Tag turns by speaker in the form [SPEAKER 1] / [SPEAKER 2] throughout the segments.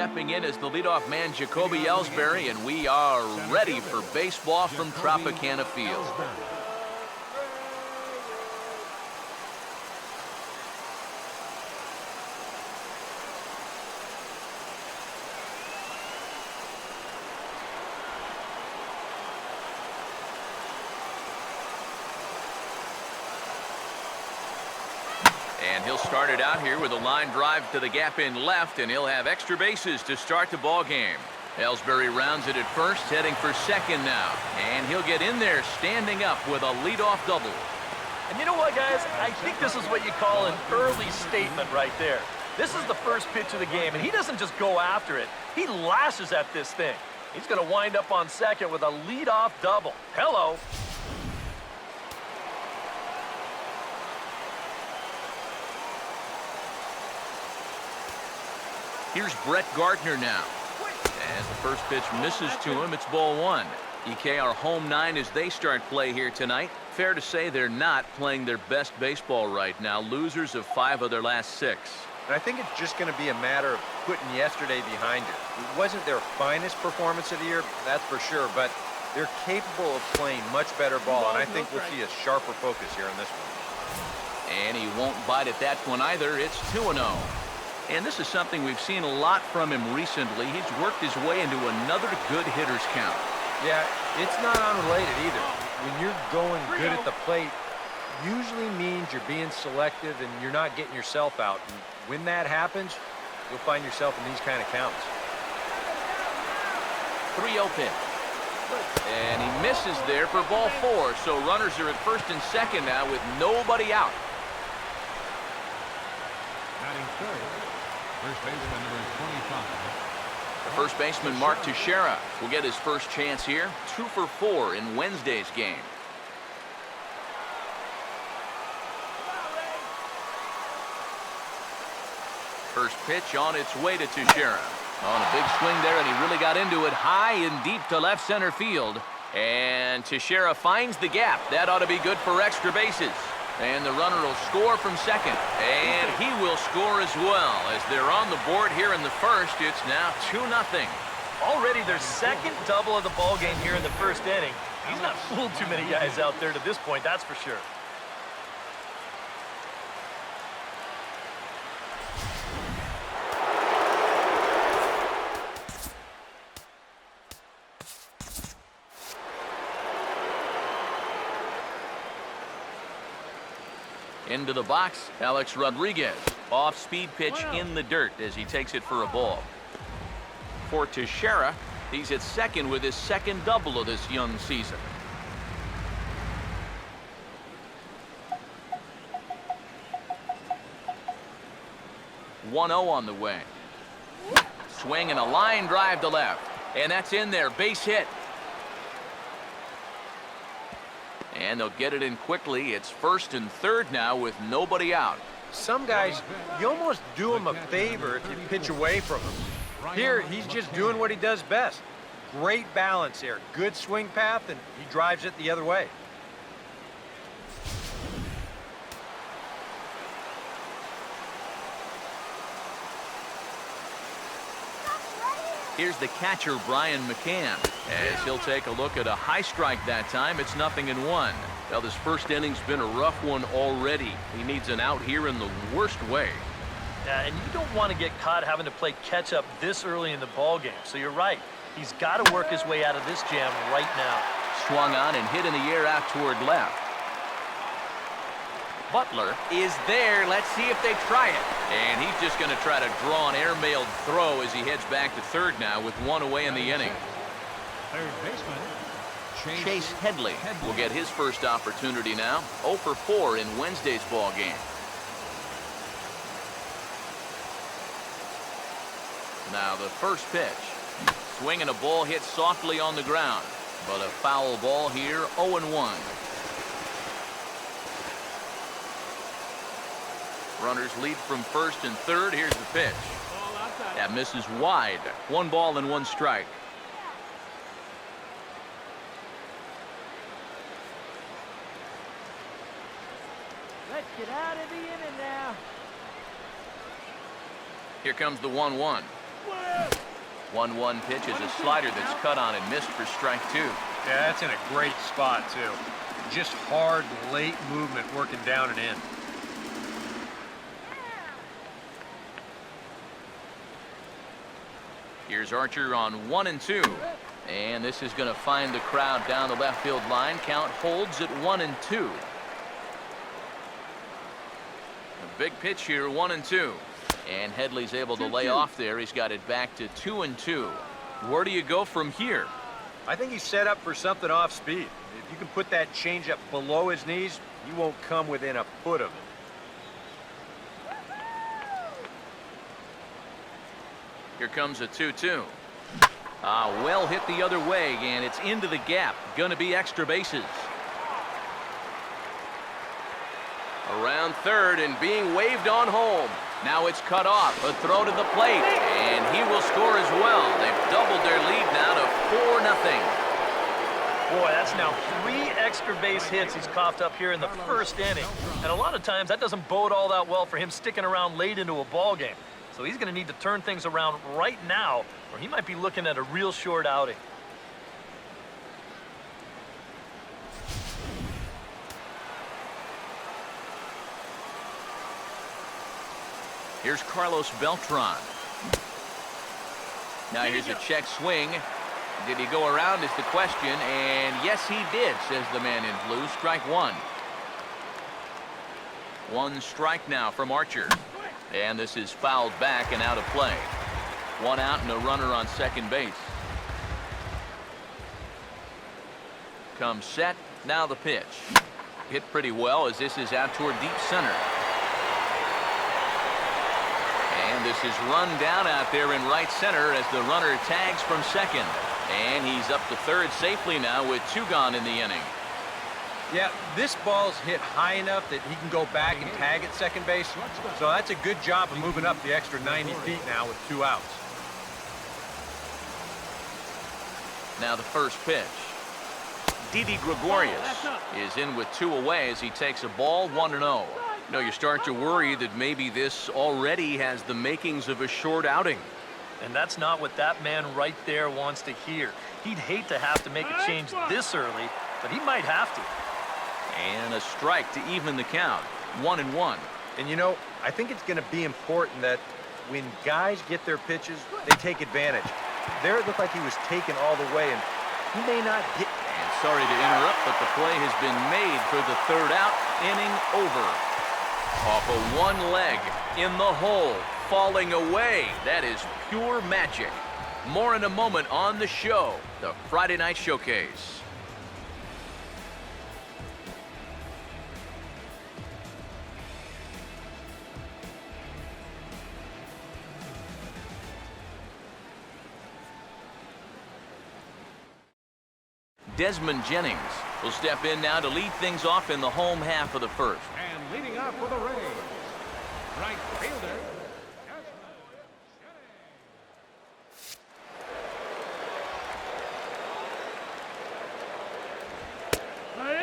[SPEAKER 1] stepping in as the leadoff man, Jacoby Ellsbury, and we are ready for baseball from Tropicana Field. And he'll start it out here with a line drive to the gap in left, and he'll have extra bases to start the ball game. Ellsbury rounds it at first, heading for second now. And he'll get in there standing up with a leadoff double.
[SPEAKER 2] And you know what, guys? I think this is what you call an early statement right there. This is the first pitch of the game, and he doesn't just go after it. He lashes at this thing. He's going to wind up on second with a leadoff double. Hello.
[SPEAKER 1] Here's Brett Gardner now. As the first pitch misses to him, it's ball one. EK, our home nine as they start play here tonight. Fair to say they're not playing their best baseball right now. Losers of 5 of their last 6.
[SPEAKER 3] And I think it's just going to be a matter of putting yesterday behind it. It wasn't their finest performance of the year, that's for sure, but they're capable of playing much better ball, and I think we'll see a sharper focus here in this one.
[SPEAKER 1] And he won't bite at that one either. It's 2-0. And this is something we've seen a lot from him recently. He's worked his way into another good hitter's count.
[SPEAKER 3] Yeah, it's not unrelated either. When you're going good at the plate, usually means you're being selective and you're not getting yourself out. And when that happens, you'll find yourself in these kind of counts.
[SPEAKER 1] 3-0 pitch. And he misses there for ball 4. So runners are at first and second now with nobody out.
[SPEAKER 4] Batting third, first baseman number 25.
[SPEAKER 1] The first baseman, Mark Teixeira, will get his first chance here. 2 for 4 in Wednesday's game. First pitch on its way to Teixeira. On a big swing there, and he really got into it high and deep to left center field. And Teixeira finds the gap. That ought to be good for extra bases. And the runner will score from second. And he will score as well. As they're on the board here in the first, it's now 2-0.
[SPEAKER 2] Already their second double of the ball game here in the first inning. He's not fooled too many guys out there to this point, that's for sure.
[SPEAKER 1] Into the box, Alex Rodriguez. Off-speed pitch in the dirt as he takes it for a ball. For Teixeira, he's at second with his second double of this young season. (1-0) on the way. Swing and a line drive to left. And that's in there. Base hit. And they'll get it in quickly. It's first and third now with nobody out.
[SPEAKER 3] Some guys, you almost do them a favor if you pitch away from him. Here, he's just doing what he does best. Great balance here. Good swing path, and he drives it the other way.
[SPEAKER 1] Here's the catcher, Brian McCann, as he'll take a look at a high strike that time. It's 0-1. Well, this first inning's been a rough one already. He needs an out here in the worst way.
[SPEAKER 2] Yeah, and you don't want to get caught having to play catch up this early in the ball game. So you're right. He's got to work his way out of this jam right now.
[SPEAKER 1] Swung on and hit in the air out toward left. Butler is there. Let's see if they try it. And he's just going to try to draw an airmailed throw as he heads back to third now with 1 away in the inning.
[SPEAKER 4] Third baseman,
[SPEAKER 1] Chase Headley will get his first opportunity now. 0 for 4 in Wednesday's ball game. Now the first pitch. Swing and a ball hit softly on the ground. But a foul ball here, 0-1. Runners lead from first and third. Here's the pitch. That misses wide. 1 ball and 1 strike.
[SPEAKER 5] Let's get out of the inning now.
[SPEAKER 1] Here comes the 1-1. 1-1 pitch is a slider that's cut on and missed for strike 2.
[SPEAKER 3] Yeah, that's in a great spot, too. Just hard, late movement working down and in.
[SPEAKER 1] Here's Archer on 1-2. And this is going to find the crowd down the left field line. Count holds at 1-2. A big pitch here, 1-2. And Headley's able to lay off there. He's got it back to 2-2. Where do you go from here?
[SPEAKER 3] I think he's set up for something off speed. If you can put that changeup below his knees, you won't come within a foot of it.
[SPEAKER 1] Here comes a 2-2. Well hit the other way, and it's into the gap. Going to be extra bases. Around third and being waved on home. Now it's cut off. A throw to the plate, and he will score as well. They've doubled their lead now to 4-0.
[SPEAKER 2] Boy, that's now 3 extra base hits he's coughed up here in the first inning. And a lot of times that doesn't bode all that well for him sticking around late into a ball game. So he's going to need to turn things around right now, or he might be looking at a real short outing.
[SPEAKER 1] Here's Carlos Beltran. Now here's a check swing. Did he go around is the question, and yes he did, says the man in blue. Strike 1. 1 strike now from Archer. And this is fouled back and out of play. 1 out and a runner on second base. Comes set. Now the pitch. Hit pretty well as this is out toward deep center. And this is run down out there in right center as the runner tags from second. And he's up to third safely now with 2 gone in the inning.
[SPEAKER 3] Yeah, this ball's hit high enough that he can go back and tag at second base. So that's a good job of moving up the extra 90 feet now with 2 outs.
[SPEAKER 1] Now the first pitch. Didi Gregorius is in with 2 away as he takes a ball 1-0. You know, you start to worry that maybe this already has the makings of a short outing.
[SPEAKER 2] And that's not what that man right there wants to hear. He'd hate to have to make a change this early, but he might have to.
[SPEAKER 1] And a strike to even the count. 1-1.
[SPEAKER 3] And you know, I think it's going to be important that when guys get their pitches, they take advantage. There it looked like he was taken all the way, and he may not get...
[SPEAKER 1] And sorry to interrupt, but the play has been made for the 3rd out. Inning over. Off of 1 leg. In the hole. Falling away. That is pure magic. More in a moment on the show. The Friday Night Showcase. Desmond Jennings will step in now to lead things off in the home half of the first.
[SPEAKER 4] And leading up for the Rays, right fielder.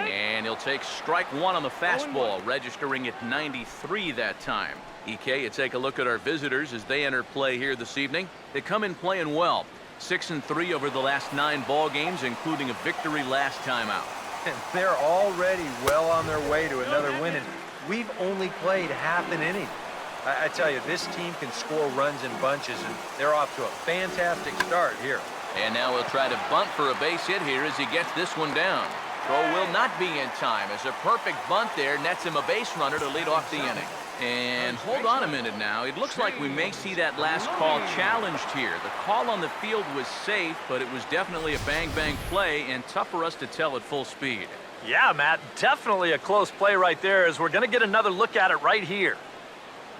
[SPEAKER 1] And he'll take strike 1 on the fastball, registering at 93 that time. EK, you take a look at our visitors as they enter play here this evening. They come in playing well. 6-3 over the last 9 ball games, including a victory last time out.
[SPEAKER 3] And they're already well on their way to another win, and we've only played half an inning. I tell you, this team can score runs in bunches, and they're off to a fantastic start here.
[SPEAKER 1] And now he'll try to bunt for a base hit here as he gets this one down. Throw will not be in time as a perfect bunt there nets him a base runner to lead off the inning. And hold on a minute now. It looks like we may see that last call challenged here. The call on the field was safe, but it was definitely a bang-bang play and tough for us to tell at full speed.
[SPEAKER 2] Yeah, Matt, definitely a close play right there as we're going to get another look at it right here.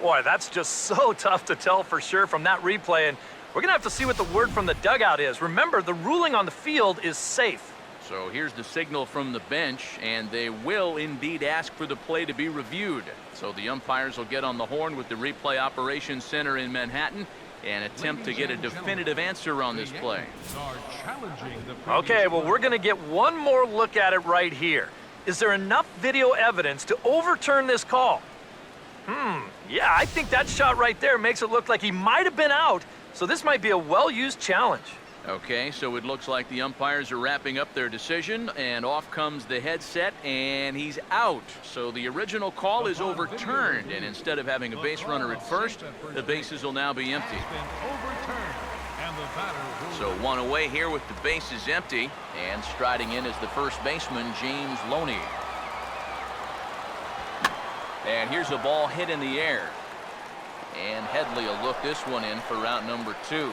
[SPEAKER 2] Boy, that's just so tough to tell for sure from that replay, and we're going to have to see what the word from the dugout is. Remember, the ruling on the field is safe.
[SPEAKER 1] So here's the signal from the bench, and they will indeed ask for the play to be reviewed. So the umpires will get on the horn with the replay operations center in Manhattan and attempt to get a definitive answer on this play.
[SPEAKER 2] Okay, well, we're going to get one more look at it right here. Is there enough video evidence to overturn this call? Yeah, I think that shot right there makes it look like he might have been out, So this might be a well-used challenge.
[SPEAKER 1] Okay, so it looks like the umpires are wrapping up their decision, and off comes the headset, and he's out. So the original call is overturned, and instead of having a base runner at first, the bases will now be empty. So one away here with the bases empty, and striding in is the first baseman, James Loney. And here's a ball hit in the air. And Headley will look this one in for route number 2.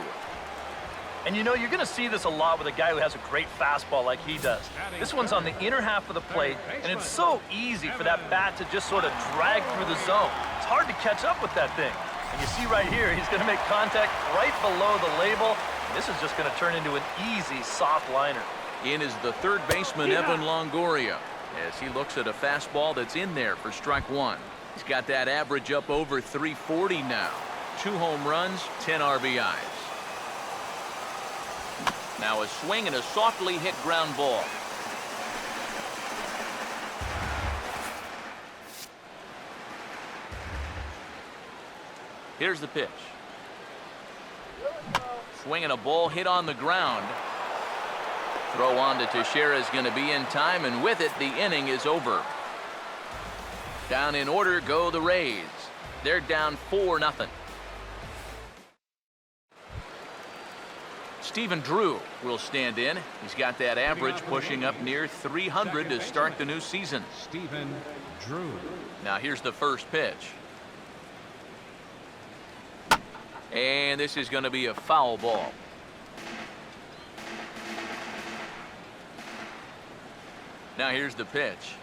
[SPEAKER 2] And you know, you're going to see this a lot with a guy who has a great fastball like he does. This one's on the inner half of the plate, and it's so easy for that bat to just sort of drag through the zone. It's hard to catch up with that thing. And you see right here, he's going to make contact right below the label. This is just going to turn into an easy, soft liner.
[SPEAKER 1] In is the third baseman, Evan Longoria, as he looks at a fastball that's in there for strike 1. He's got that average up over 340 now. 2 home runs, 10 RBIs. Now a swing and a softly hit ground ball. Here's the pitch. Swing and a ball hit on the ground. Throw on to Teixeira is going to be in time, and with it, the inning is over. Down in order go the Rays. They're down 4-0. Stephen Drew will stand in. He's got that average pushing up near 300 to start the new season.
[SPEAKER 4] Stephen Drew.
[SPEAKER 1] Now here's the first pitch. And this is going to be a foul ball. Now here's the pitch.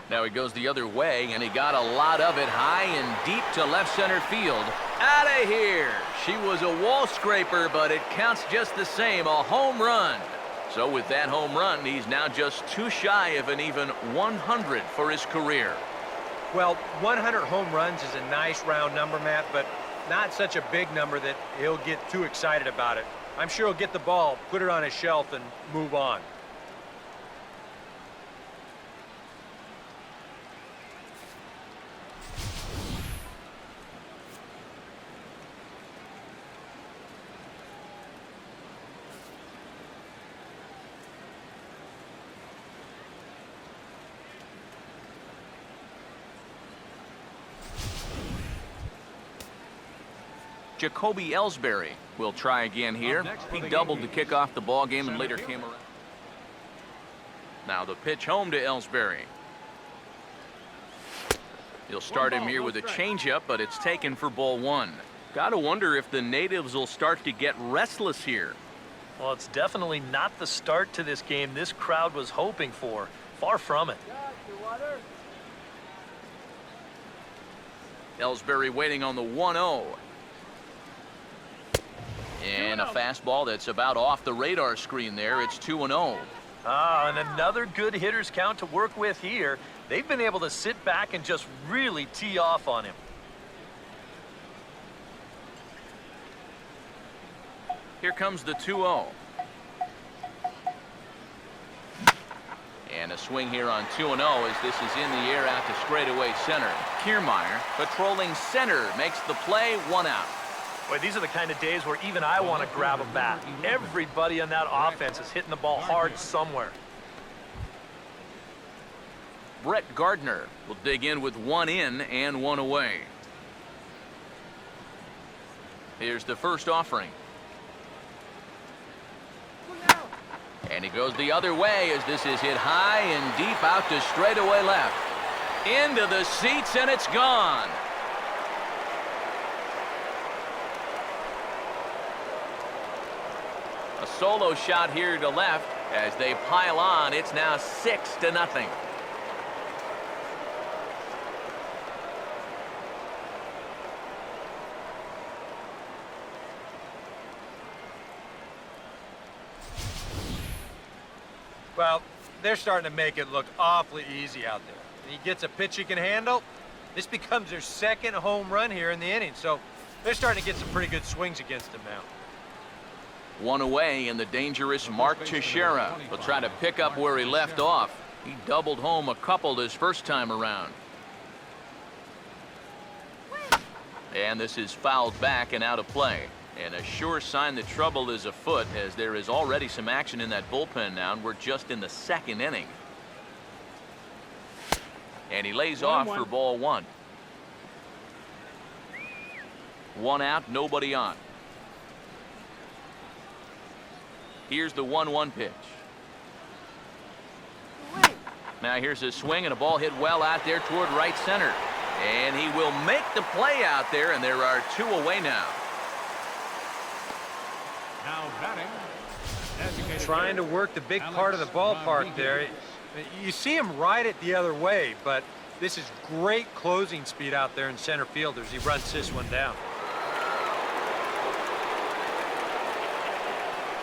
[SPEAKER 1] Now he goes the other way, and he got a lot of it high and deep to left center field. Out of here. She was a wall scraper, but it counts just the same, a home run. So with that home run, he's now just 2 shy of an even 100 for his career.
[SPEAKER 3] Well, 100 home runs is a nice round number, Matt, but not such a big number that he'll get too excited about it. I'm sure he'll get the ball, put it on his shelf, and move on.
[SPEAKER 1] Jacoby Ellsbury will try again here. He doubled to kick off the ball game and later came around. Now the pitch home to Ellsbury. He'll start him here with a changeup, but it's taken for ball 1. Gotta wonder if the natives will start to get restless here.
[SPEAKER 2] Well, it's definitely not the start to this game this crowd was hoping for. Far from it.
[SPEAKER 1] Ellsbury waiting on the 1-0. And a fastball that's about off the radar screen there. It's 2-0.
[SPEAKER 2] Ah, and another good hitter's count to work with here. They've been able to sit back and just really tee off on him.
[SPEAKER 1] Here comes the 2-0. And a swing here on 2-0 as this is in the air out to straightaway center. Kiermaier patrolling center makes the play, 1 out.
[SPEAKER 2] Boy, these are the kind of days where even I want to grab a bat. Everybody on that offense is hitting the ball hard somewhere.
[SPEAKER 1] Brett Gardner will dig in with 1 in and 1 away. Here's the first offering. And he goes the other way as this is hit high and deep out to straightaway left. Into the seats, and it's gone. A solo shot here to left as they pile on. It's now 6-0.
[SPEAKER 3] Well, they're starting to make it look awfully easy out there. And he gets a pitch he can handle. This becomes their 2nd home run here in the inning, so they're starting to get some pretty good swings against him now.
[SPEAKER 1] 1 away, and the dangerous Mark Teixeira will try to pick up where he left off. He doubled home a couple his first time around. And this is fouled back and out of play. And a sure sign that trouble is afoot, as there is already some action in that bullpen now, and we're just in the second inning. And he lays off for ball one. One out, nobody on. Here's the 1-1 pitch. Now here's a swing, and a ball hit well out there toward right center. And he will make the play out there, and there are two away now.
[SPEAKER 4] Now batting. Designated
[SPEAKER 3] Trying to work the big part of the ballpark there. You see him ride it the other way, but this is great closing speed out there in center field as he runs this one down.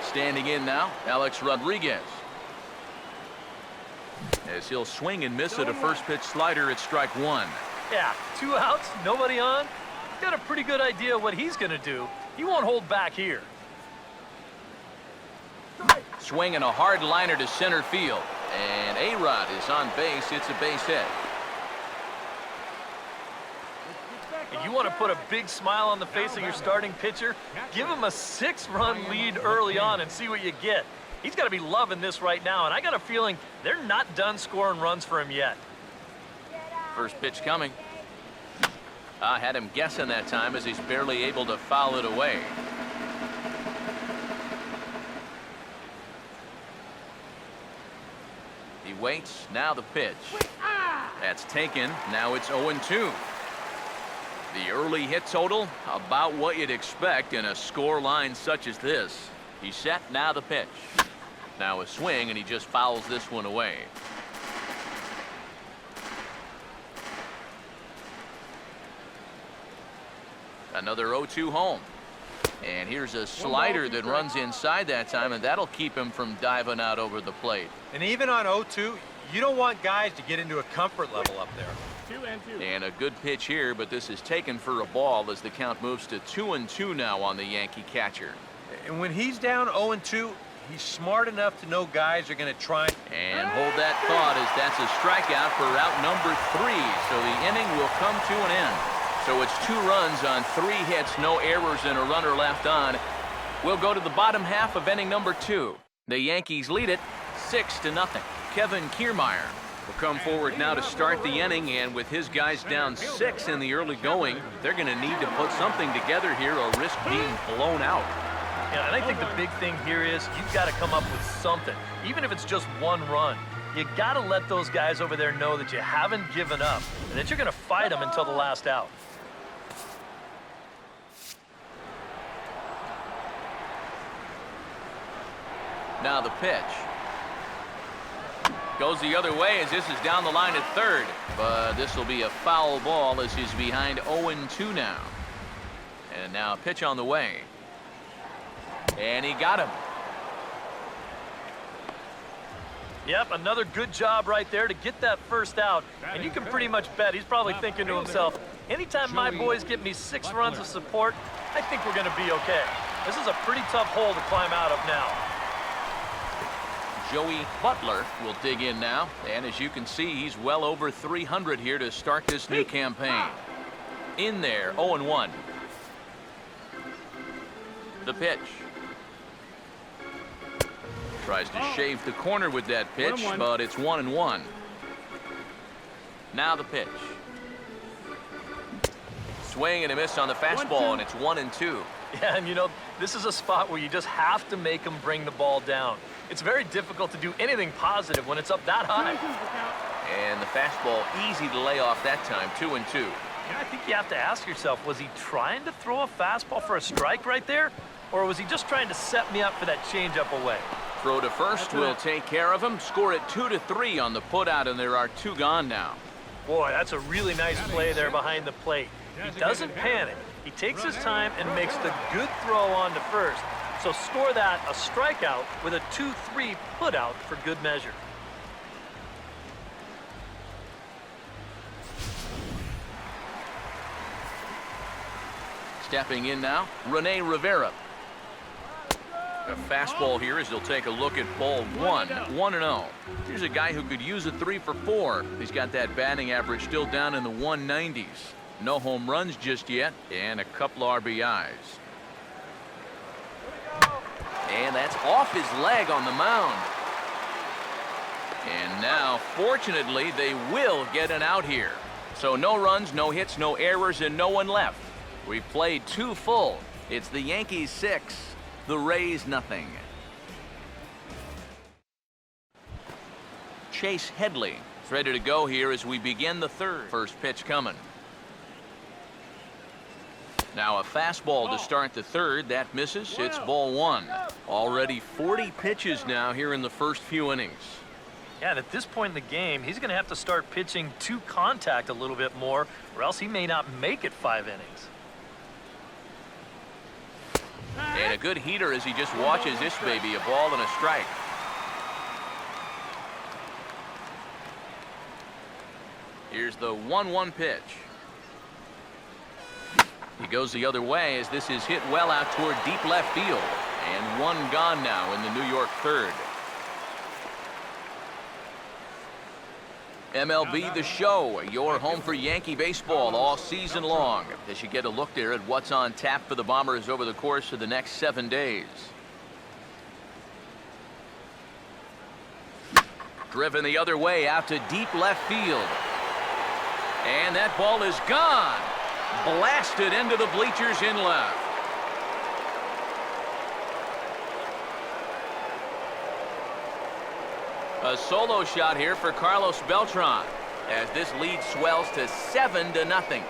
[SPEAKER 1] Standing in now, Alex Rodriguez. As he'll swing and miss at a first pitch slider at strike one.
[SPEAKER 2] Yeah, 2 outs, nobody on. He's got a pretty good idea what he's going to do. He won't hold back here.
[SPEAKER 1] Swinging a hard liner to center field. And A-Rod is on base. It's a base hit.
[SPEAKER 2] If you want to put a big smile on the face of your starting pitcher, give him a 6-run lead early on and see what you get. He's got to be loving this right now, and I got a feeling they're not done scoring runs for him yet.
[SPEAKER 1] First pitch coming. I had him guessing that time as he's barely able to foul it away. He waits. Now the pitch. That's taken. Now it's 0-2. The early hit total, about what you'd expect in a score line such as this. He's set. Now the pitch. Now a swing, and he just fouls this one away. Another 0-2 home. And here's a slider that runs inside that time, and that'll keep him from diving out over the plate.
[SPEAKER 3] And even on 0-2, you don't want guys to get into a comfort level up there.
[SPEAKER 5] 2-2.
[SPEAKER 1] And a good pitch here, but this is taken for a ball as the count moves to 2-2 now on the Yankee catcher.
[SPEAKER 3] And when he's down 0-2, he's smart enough to know guys are going to try.
[SPEAKER 1] And hold that thought, as that's a strikeout for out number 3. So the inning will come to an end. So it's 2 runs on 3 hits, no errors, and a runner left on. We'll go to the bottom half of inning number 2. The Yankees lead it 6-0. Kevin Kiermaier will come forward now to start the inning, and with his guys down 6 in the early going, they're going to need to put something together here or risk being blown out.
[SPEAKER 2] Yeah, and I think the big thing here is you've got to come up with something, even if it's just 1 run. You got to let those guys over there know that you haven't given up and that you're going to fight them until the last out.
[SPEAKER 1] Now the pitch. Goes the other way as this is down the line at third. But this will be a foul ball as he's behind 0-2 now. And now a pitch on the way. And he got him.
[SPEAKER 2] Yep, another good job right there to get that first out. And you can pretty much bet he's probably thinking to himself, anytime my boys get me 6 runs of support, I think we're going to be okay. This is a pretty tough hole to climb out of now.
[SPEAKER 1] Joey Butler will dig in now, and as you can see, he's well over 300 here to start this new campaign. In there, 0-1. The pitch. Tries to shave the corner with that pitch, but it's 1-1. Now the pitch. Swing and a miss on the fastball, and it's 1-2.
[SPEAKER 2] Yeah, and you know, this is a spot where you just have to make them bring the ball down. It's very difficult to do anything positive when it's up that high.
[SPEAKER 1] And the fastball easy to lay off that time, 2-2.
[SPEAKER 2] Yeah, I think you have to ask yourself, was he trying to throw a fastball for a strike right there? Or was he just trying to set me up for that changeup away?
[SPEAKER 1] Throw to first will take care of him. Score it 2-3 on the putout, and there are 2 gone now.
[SPEAKER 2] Boy, that's a really nice play there behind the plate. He doesn't panic. He takes his time and makes the good throw on to first. So score that a strikeout with a 2-3 putout for good measure.
[SPEAKER 1] Stepping in now, Rene Rivera. A fastball here as he'll take a look at ball 1, 1-0. Here's a guy who could use a 3 for 4. He's got that batting average still down in the 190s. No home runs just yet, and a couple RBIs. And that's off his leg on the mound. And now, fortunately, they will get an out here. So no runs, no hits, no errors, and no one left. We've played 2 full. It's the Yankees 6, the Rays nothing. Chase Headley is ready to go here as we begin the 3rd. First pitch coming. Now a fastball to start the 3rd. That misses. It's ball 1. Already 40 pitches now here in the first few innings.
[SPEAKER 2] Yeah, and at this point in the game, he's going to have to start pitching to contact a little bit more, or else he may not make it 5 innings.
[SPEAKER 1] And a good heater as he just watches this baby, a ball and a strike. Here's the 1-1 pitch. He goes the other way as this is hit well out toward deep left field. And 1 gone now in the New York 3rd. MLB The Show, your home for Yankee baseball all season long. As you get a look there at what's on tap for the Bombers over the course of the next 7 days. Driven the other way out to deep left field. And that ball is gone. Blasted into the bleachers in left. A solo shot here for Carlos Beltran as this lead swells to 7-0.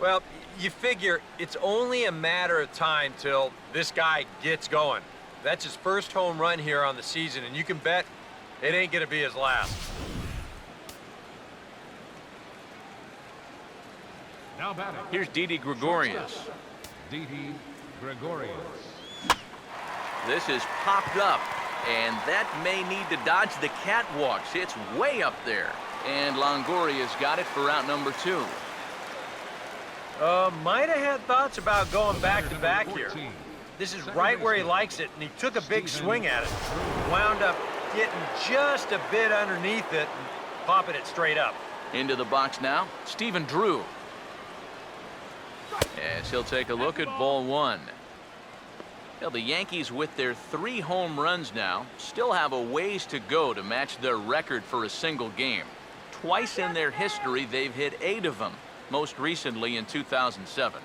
[SPEAKER 3] Well, you figure it's only a matter of time till this guy gets going. That's his first home run here on the season, and you can bet it ain't going to be his last.
[SPEAKER 4] Now batting.
[SPEAKER 1] Here's Didi Gregorius.
[SPEAKER 4] Didi Gregorius.
[SPEAKER 1] This is popped up, and that may need to dodge the catwalks. It's way up there. And Longoria's got it for out number 2.
[SPEAKER 3] Might have had thoughts about going back-to-back here. This is right where he likes it, and he took a big swing at it. Wound up getting just a bit underneath it and popping it straight up.
[SPEAKER 1] Into the box now, Stephen Drew. As he'll take a look at ball 1. Well, the Yankees, with their 3 home runs now, still have a ways to go to match their record for a single game. Twice in their history, they've hit 8 of them, most recently in 2007.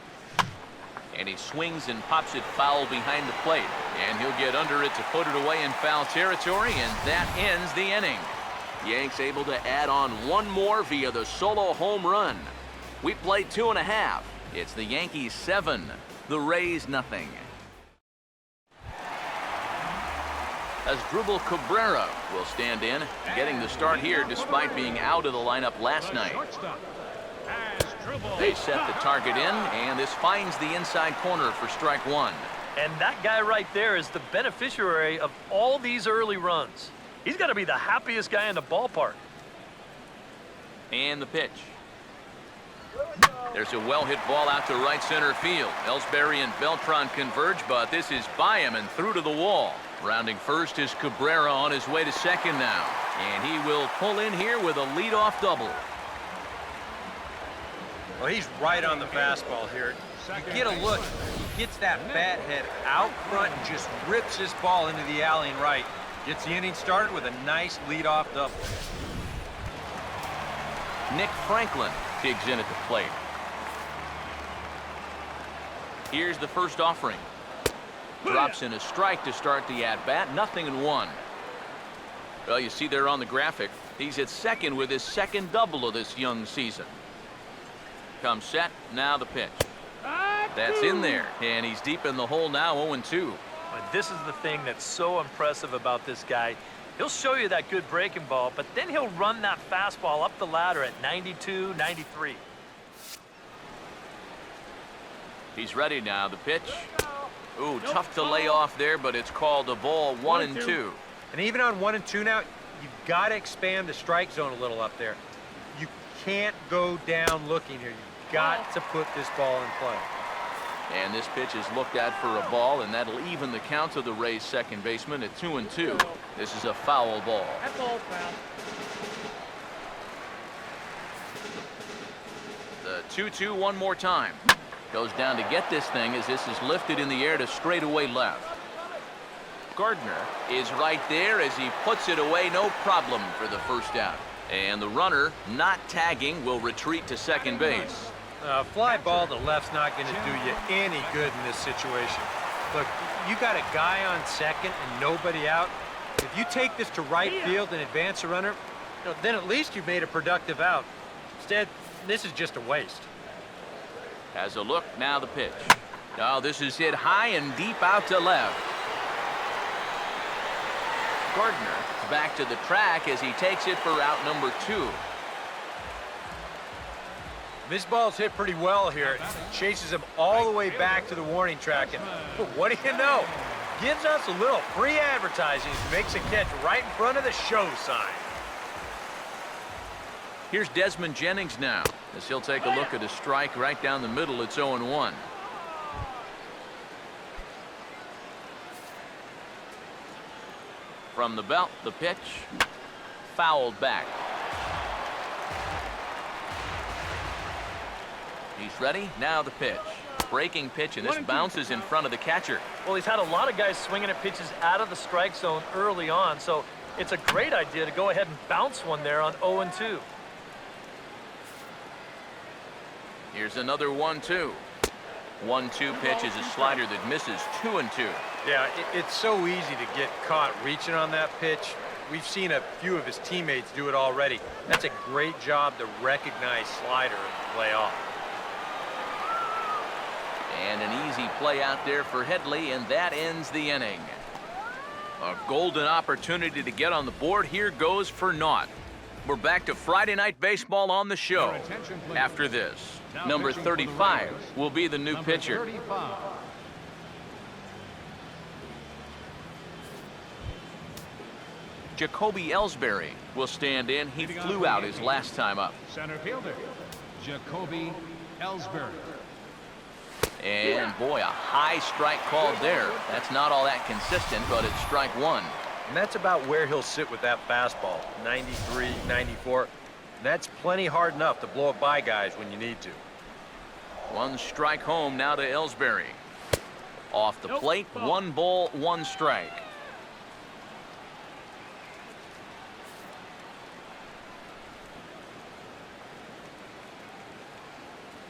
[SPEAKER 1] And he swings and pops it foul behind the plate. And he'll get under it to put it away in foul territory, and that ends the inning. Yanks able to add on 1 more via the solo home run. We played 2.5. It's the Yankees 7, the Rays nothing. Asdrubal Cabrera will stand in, getting the start here despite being out of the lineup last night. They set the target in, and this finds the inside corner for strike 1.
[SPEAKER 2] And that guy right there is the beneficiary of all these early runs. He's got to be the happiest guy in the ballpark.
[SPEAKER 1] And the pitch. There's a well-hit ball out to right center field. Ellsbury and Beltran converge, but this is by him and through to the wall. Rounding first is Cabrera on his way to second now. And he will pull in here with a leadoff double.
[SPEAKER 3] Well, he's right on the fastball here. You get a look. He gets that bat head out front and just rips this ball into the alley and right. Gets the inning started with a nice leadoff double.
[SPEAKER 1] Nick Franklin digs in at the plate. Here's the first offering. Drops in a strike to start the at-bat. 0-1. Well, you see there on the graphic, he's at second with his second double of this young season. Comes set, now the pitch. That's in there, and he's deep in the hole now, 0-2.
[SPEAKER 2] But this is the thing that's so impressive about this guy. He'll show you that good breaking ball, but then he'll run that fastball up the ladder at 92, 93.
[SPEAKER 1] He's ready now, the pitch. Ooh, tough to lay off there, but it's called a ball 1-2.
[SPEAKER 3] And even on 1-2 now, you've got to expand the strike zone a little up there. You can't go down looking here. You've got to put this ball in play.
[SPEAKER 1] And this pitch is looked at for a ball, and that'll even the count of the Rays' second baseman at 2-2. This is a foul ball.
[SPEAKER 5] That ball's foul.
[SPEAKER 1] The 2-2 one more time. Goes down to get this thing as this is lifted in the air to straightaway left. Gardner is right there as he puts it away, no problem for the first out. And the runner, not tagging, will retreat to second base.
[SPEAKER 3] Fly ball to left's not going to do you any good in this situation. Look, you got a guy on second and nobody out. If you take this to right field and advance a runner, then at least you've made a productive out. Instead, this is just a waste.
[SPEAKER 1] Has a look, now the pitch. Now this is hit high and deep out to left. Gardner back to the track as he takes it for out number 2.
[SPEAKER 3] This ball's hit pretty well here. Chases him all the way back to the warning track. And what do you know? Gives us a little free advertising as he makes a catch right in front of the show sign.
[SPEAKER 1] Here's Desmond Jennings now as he'll take a look at a strike right down the middle. It's 0-1. From the belt, the pitch fouled back. He's ready. Now the pitch. Breaking pitch, and this bounces in front of the catcher.
[SPEAKER 2] Well, he's had a lot of guys swinging at pitches out of the strike zone early on, so it's a great idea to go ahead and bounce one there on 0-2.
[SPEAKER 1] Here's another 1-2. 1-2 pitch is a slider that misses 2-2.
[SPEAKER 3] Yeah, it's so easy to get caught reaching on that pitch. We've seen a few of his teammates do it already. That's a great job to recognize slider and play off.
[SPEAKER 1] And an easy play out there for Headley, and that ends the inning. A golden opportunity to get on the board here goes for naught. We're back to Friday Night Baseball on the show. After this, number 35 will be the new pitcher. Jacoby Ellsbury will stand in. He flew out his last time up.
[SPEAKER 4] Center fielder, Jacoby Ellsbury.
[SPEAKER 1] And boy, a high strike called there. That's not all that consistent, but it's strike 1.
[SPEAKER 3] And that's about where he'll sit with that fastball, 93, 94. That's plenty hard enough to blow it by guys when you need to.
[SPEAKER 1] 1 strike home now to Ellsbury. Off the plate, 1 ball, 1 strike.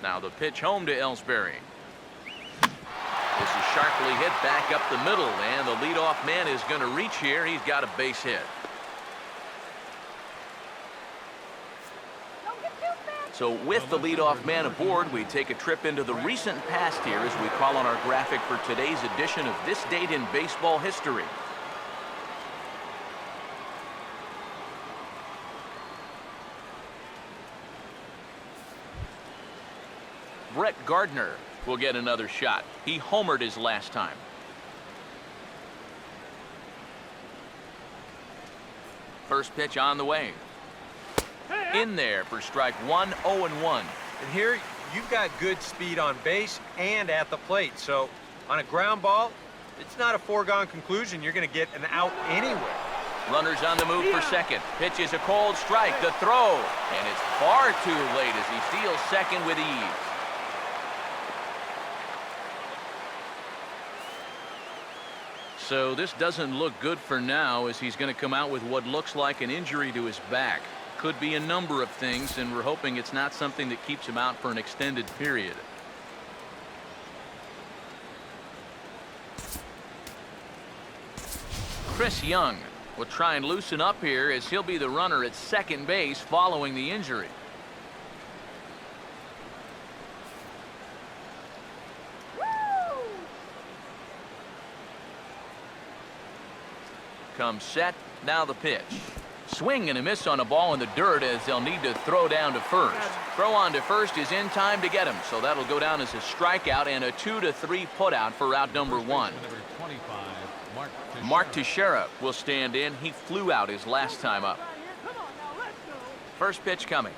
[SPEAKER 1] Now the pitch home to Ellsbury. This is sharply hit back up the middle, and the leadoff man is going to reach here. He's got a base hit. So with the leadoff man aboard, we take a trip into the recent past here as we call on our graphic for today's edition of This Date in Baseball History. Brett Gardner will get another shot. He homered his last time. First pitch on the way. In there for strike 1, 0-1.
[SPEAKER 3] And here, you've got good speed on base and at the plate. So on a ground ball, it's not a foregone conclusion you're going to get an out anyway.
[SPEAKER 1] Runners on the move for second. Pitch is a cold strike. The throw. And it's far too late as he steals second with ease. So this doesn't look good for now as he's going to come out with what looks like an injury to his back. Could be a number of things, and we're hoping it's not something that keeps him out for an extended period. Chris Young will try and loosen up here as he'll be the runner at second base following the injury. Comes set, now the pitch. Swing and a miss on a ball in the dirt as they'll need to throw down to first. Throw on to first is in time to get him, so that'll go down as a strikeout and a 2-3 putout for out number 1. Mark Teixeira will stand in. He flew out his last time up. First pitch coming.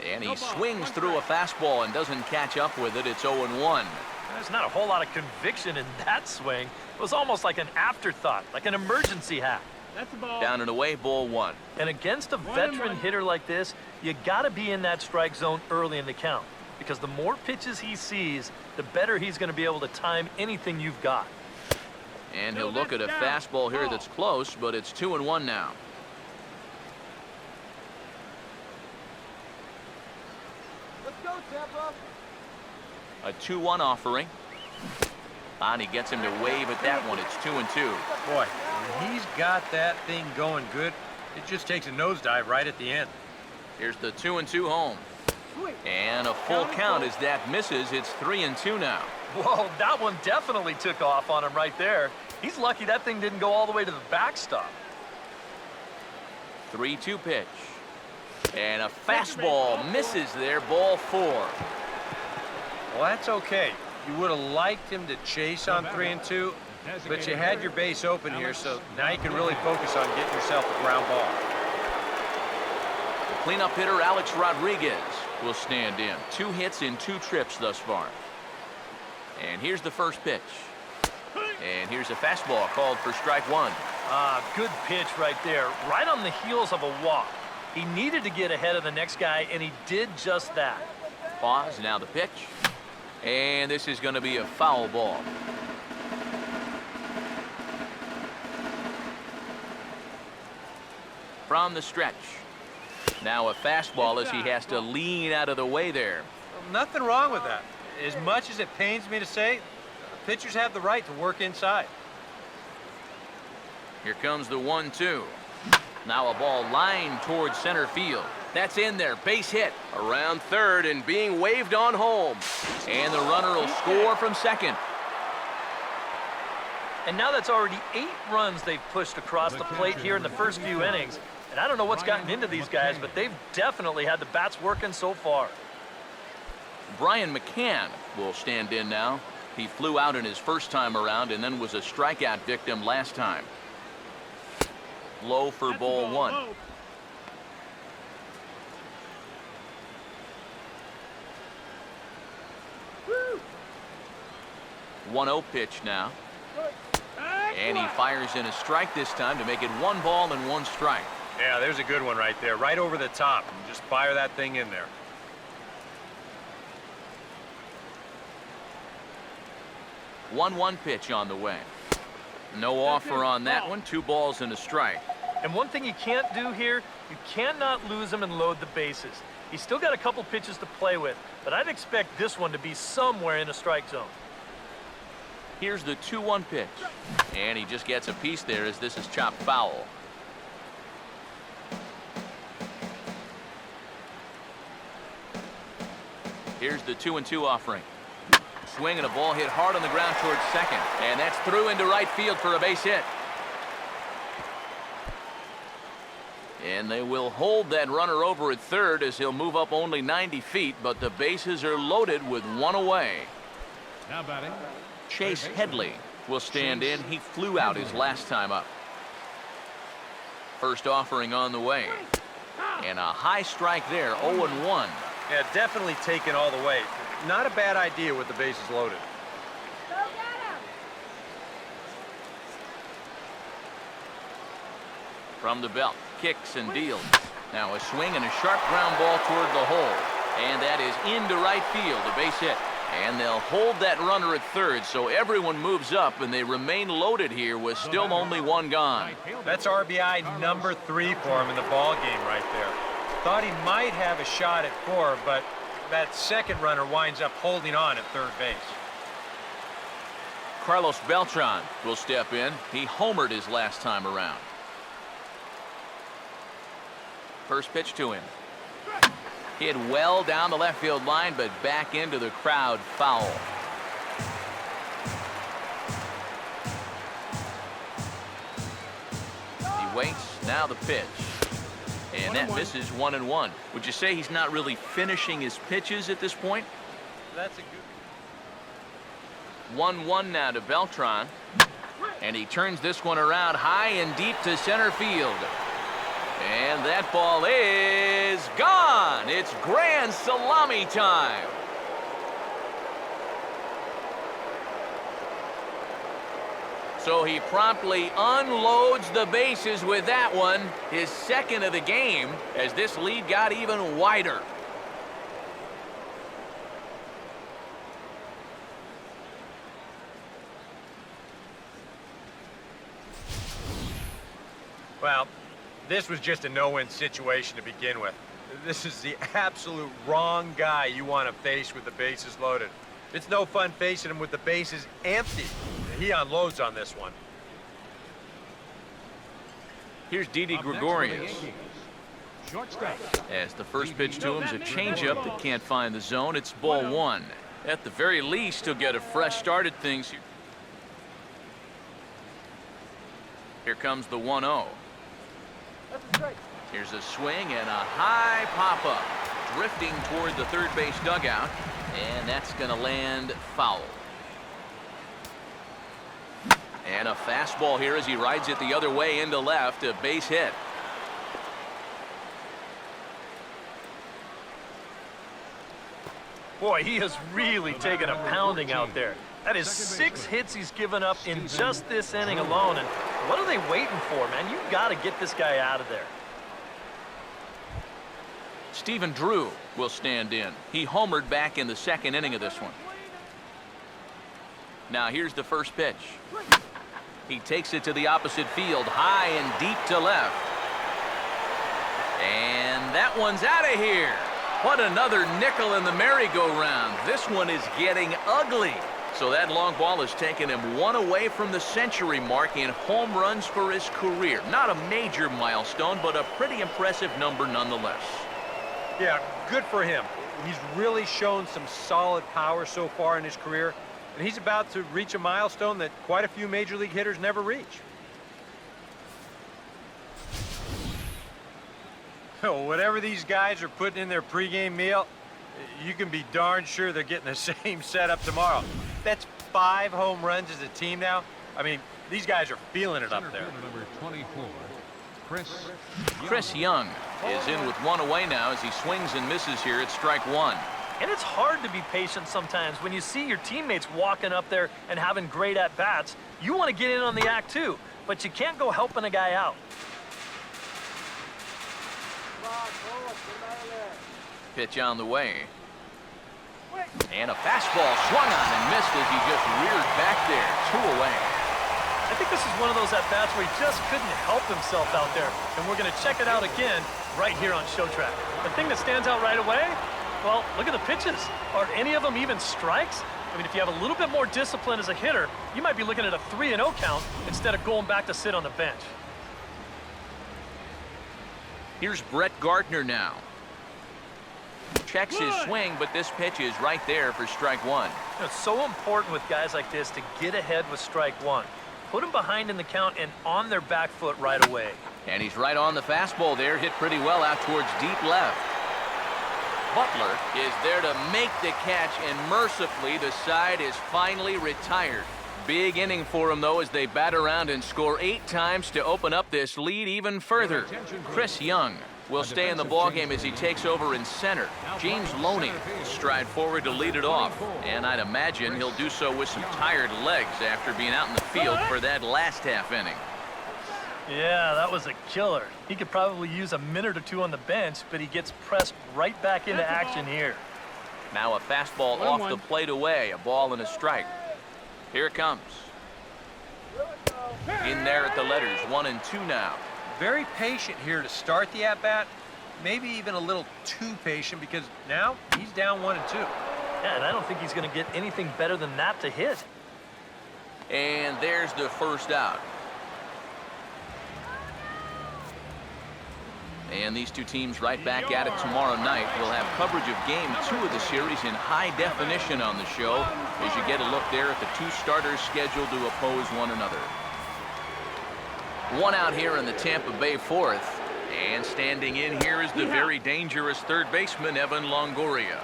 [SPEAKER 1] And he swings through a fastball and doesn't catch up with it. It's 0-1.
[SPEAKER 2] There's not a whole lot of conviction in that swing. It was almost like an afterthought, like an emergency hack.
[SPEAKER 5] That's the ball.
[SPEAKER 1] Down and away, ball 1.
[SPEAKER 2] And against a veteran hitter like this, you got to be in that strike zone early in the count. Because the more pitches he sees, the better he's going to be able to time anything you've got.
[SPEAKER 1] And he'll look at a fastball here that's close, but it's 2-1 now.
[SPEAKER 5] Let's go, Tampa.
[SPEAKER 1] A 2-1 offering. And he gets him to wave at that one. It's 2-2.
[SPEAKER 3] Boy, when he's got that thing going good, it just takes a nosedive right at the end.
[SPEAKER 1] Here's the 2-2 home. And a full count as that misses. It's 3-2 now.
[SPEAKER 2] Whoa, that one definitely took off on him right there. He's lucky that thing didn't go all the way to the backstop.
[SPEAKER 1] 3-2 pitch. And a fastball misses there. Ball 4.
[SPEAKER 3] Well, that's okay. You would have liked him to chase on 3-2, but you had your base open here, so now you can really focus on getting yourself a ground ball.
[SPEAKER 1] The cleanup hitter, Alex Rodriguez, will stand in. 2 hits in 2 trips thus far. And here's the first pitch. And here's a fastball called for strike 1.
[SPEAKER 2] Good pitch right there, right on the heels of a walk. He needed to get ahead of the next guy, and he did just that.
[SPEAKER 1] Pause, now the pitch. And this is going to be a foul ball. From the stretch. Now a fastball as he has to lean out of the way there.
[SPEAKER 3] Well, nothing wrong with that. As much as it pains me to say, pitchers have the right to work inside.
[SPEAKER 1] Here comes the 1-2. Now a ball lined towards center field. That's in there. Base hit around third and being waved on home. And the runner will score from second.
[SPEAKER 2] And now that's already 8 runs they've pushed across the plate here in the first few innings. And I don't know what's gotten into these guys, but they've definitely had the bats working so far.
[SPEAKER 1] Brian McCann will stand in now. He flew out in his first time around and then was a strikeout victim last time. Low for ball 1.
[SPEAKER 5] Low.
[SPEAKER 1] 1-0 pitch now. And he fires in a strike this time to make it 1 ball and 1 strike.
[SPEAKER 3] Yeah, there's a good one right there, right over the top. And just fire that thing in there.
[SPEAKER 1] 1-1 pitch on the way. No offer on that one. 2 balls and a strike.
[SPEAKER 2] And one thing you can't do here, you cannot lose him and load the bases. He's still got a couple pitches to play with, but I'd expect this one to be somewhere in a strike zone.
[SPEAKER 1] Here's the 2-1 pitch. And he just gets a piece there as this is chopped foul. Here's the 2-2 offering. Swing and a ball hit hard on the ground towards second. And that's through into right field for a base hit. And they will hold that runner over at third as he'll move up only 90 feet, but the bases are loaded with 1 away.
[SPEAKER 4] Now batting.
[SPEAKER 1] Chase Headley will stand in. He flew out his last time up. First offering on the way. And a high strike there, 0-1.
[SPEAKER 3] Yeah, definitely taken all the way. Not a bad idea with the bases loaded.
[SPEAKER 5] Go get him.
[SPEAKER 1] From the belt, kicks and deals. Now a swing and a sharp ground ball toward the hole. And that is into right field, a base hit. And they'll hold that runner at third, so everyone moves up, and they remain loaded here with still only 1 gone.
[SPEAKER 3] That's RBI number 3 for him in the ball game right there. Thought he might have a shot at 4, but that second runner winds up holding on at third base.
[SPEAKER 1] Carlos Beltran will step in. He homered his last time around. First pitch to him. Hit well down the left field line, but back into the crowd, foul. He waits, now the pitch. And that misses 1-1. Would you say he's not really finishing his pitches at this point?
[SPEAKER 3] That's a good
[SPEAKER 1] 1-1 now to Beltran. And he turns this one around high and deep to center field. And that ball is gone. It's grand salami time. So he promptly unloads the bases with that one, his second of the game, as this lead got even wider.
[SPEAKER 3] Well, this was just a no-win situation to begin with. This is the absolute wrong guy you want to face with the bases loaded. It's no fun facing him with the bases empty. He unloads on this one.
[SPEAKER 1] Here's Didi Gregorius.
[SPEAKER 4] Shortstop.
[SPEAKER 1] As the first pitch to him is a changeup that can't find the zone. It's ball one. At the very least, he'll get a fresh start at things here. Here comes the 1-0. Here's a swing and a high pop-up. Drifting toward the third base dugout. And that's going to land foul. And a fastball here as he rides it the other way into left. A base hit.
[SPEAKER 2] Boy, he has really taken a pounding out there. That is 6 hits he's given up in just this inning alone. And what are they waiting for, man? You've got to get this guy out of there.
[SPEAKER 1] Stephen Drew will stand in. He homered back in the second inning of this one. Now here's the first pitch. He takes it to the opposite field, high and deep to left. And that one's out of here. What another nickel in the merry-go-round. This one is getting ugly. So that long ball has taken him one away from the century mark in home runs for his career. Not a major milestone, but a pretty impressive number nonetheless.
[SPEAKER 3] Yeah, good for him. He's really shown some solid power so far in his career, and he's about to reach a milestone that quite a few major league hitters never reach. Whatever these guys are putting in their pregame meal, you can be darn sure they're getting the same setup tomorrow. That's 5 home runs as a team now. I mean, these guys are feeling it up there.
[SPEAKER 4] Number 24,
[SPEAKER 1] Chris Young is in with one away now as he swings and misses here at strike one.
[SPEAKER 2] And it's hard to be patient sometimes when you see your teammates walking up there and having great at-bats. You want to get in on the act too, but you can't go helping a guy out.
[SPEAKER 1] Pitch on the way. And a fastball swung on and missed as he just reared back there. 2 away.
[SPEAKER 2] I think this is one of those at-bats where he just couldn't help himself out there. And we're going to check it out again right here on Showtrack. The thing that stands out right away, well, look at the pitches. Are any of them even strikes? I mean, if you have a little bit more discipline as a hitter, you might be looking at a 3-0 count instead of going back to sit on the bench.
[SPEAKER 1] Here's Brett Gardner now. Checks his swing, but this pitch is right there for strike one.
[SPEAKER 2] You know, it's so important with guys like this to get ahead with strike one. Put them behind in the count and on their back foot right away.
[SPEAKER 1] And he's right on the fastball there, hit pretty well out towards deep left. Butler is there to make the catch, and mercifully the side is finally retired. Big inning for him, though, as they bat around and score 8 times to open up this lead even further. Chris Young will stay in the ballgame as he takes over in center. James Loney will stride forward to lead it off. And I'd imagine he'll do so with some tired legs after being out in the field for that last half inning.
[SPEAKER 2] Yeah, that was a killer. He could probably use a minute or 2 on the bench, but he gets pressed right back into action here.
[SPEAKER 1] Now a fastball off the plate away, a ball and a strike. Here it comes. In there at the letters, 1 and 2 now.
[SPEAKER 3] Very patient here to start the at-bat. Maybe even a little too patient because now he's down 1 and 2.
[SPEAKER 2] Yeah, and I don't think he's going to get anything better than that to hit.
[SPEAKER 1] And there's the first out. And these two teams right back at it tomorrow night. We'll have coverage of game 2 of the series in high definition on the show as you get a look there at the 2 starters scheduled to oppose one another. 1 out here in the Tampa Bay 4th. And standing in here is the very dangerous third baseman, Evan Longoria.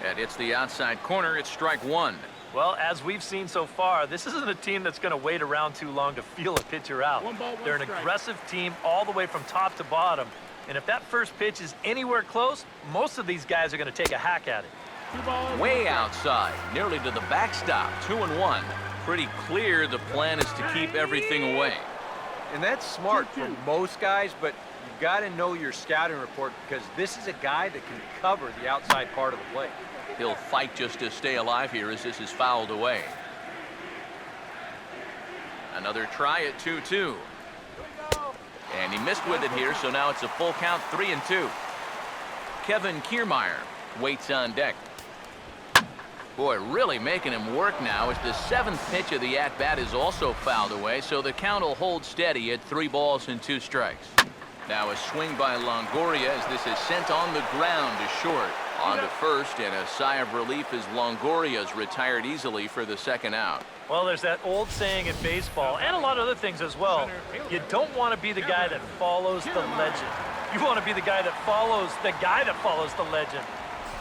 [SPEAKER 1] And it's the outside corner. It's strike 1.
[SPEAKER 2] Well, as we've seen so far, this isn't a team that's going to wait around too long to feel a pitcher out. They're an aggressive team all the way from top to bottom. And if that first pitch is anywhere close, most of these guys are going to take a hack at it.
[SPEAKER 1] Way outside, nearly to the backstop, 2-1. Pretty clear the plan is to keep everything away.
[SPEAKER 3] And that's smart for most guys, but you've got to know your scouting report because this is a guy that can cover the outside part of the plate.
[SPEAKER 1] He'll fight just to stay alive here as this is fouled away. Another try at 2-2. And he missed with it here, so now it's a full count, 3-2. Kevin Kiermaier waits on deck. Boy, really making him work now as the 7th pitch of the at-bat is also fouled away, so the count will hold steady at 3 balls and 2 strikes. Now a swing by Longoria as this is sent on the ground to short. On to first, and a sigh of relief as Longoria's retired easily for the 2nd out.
[SPEAKER 2] Well, there's that old saying in baseball, and a lot of other things as well. You don't want to be the guy that follows the legend. You want to be the guy that follows the legend.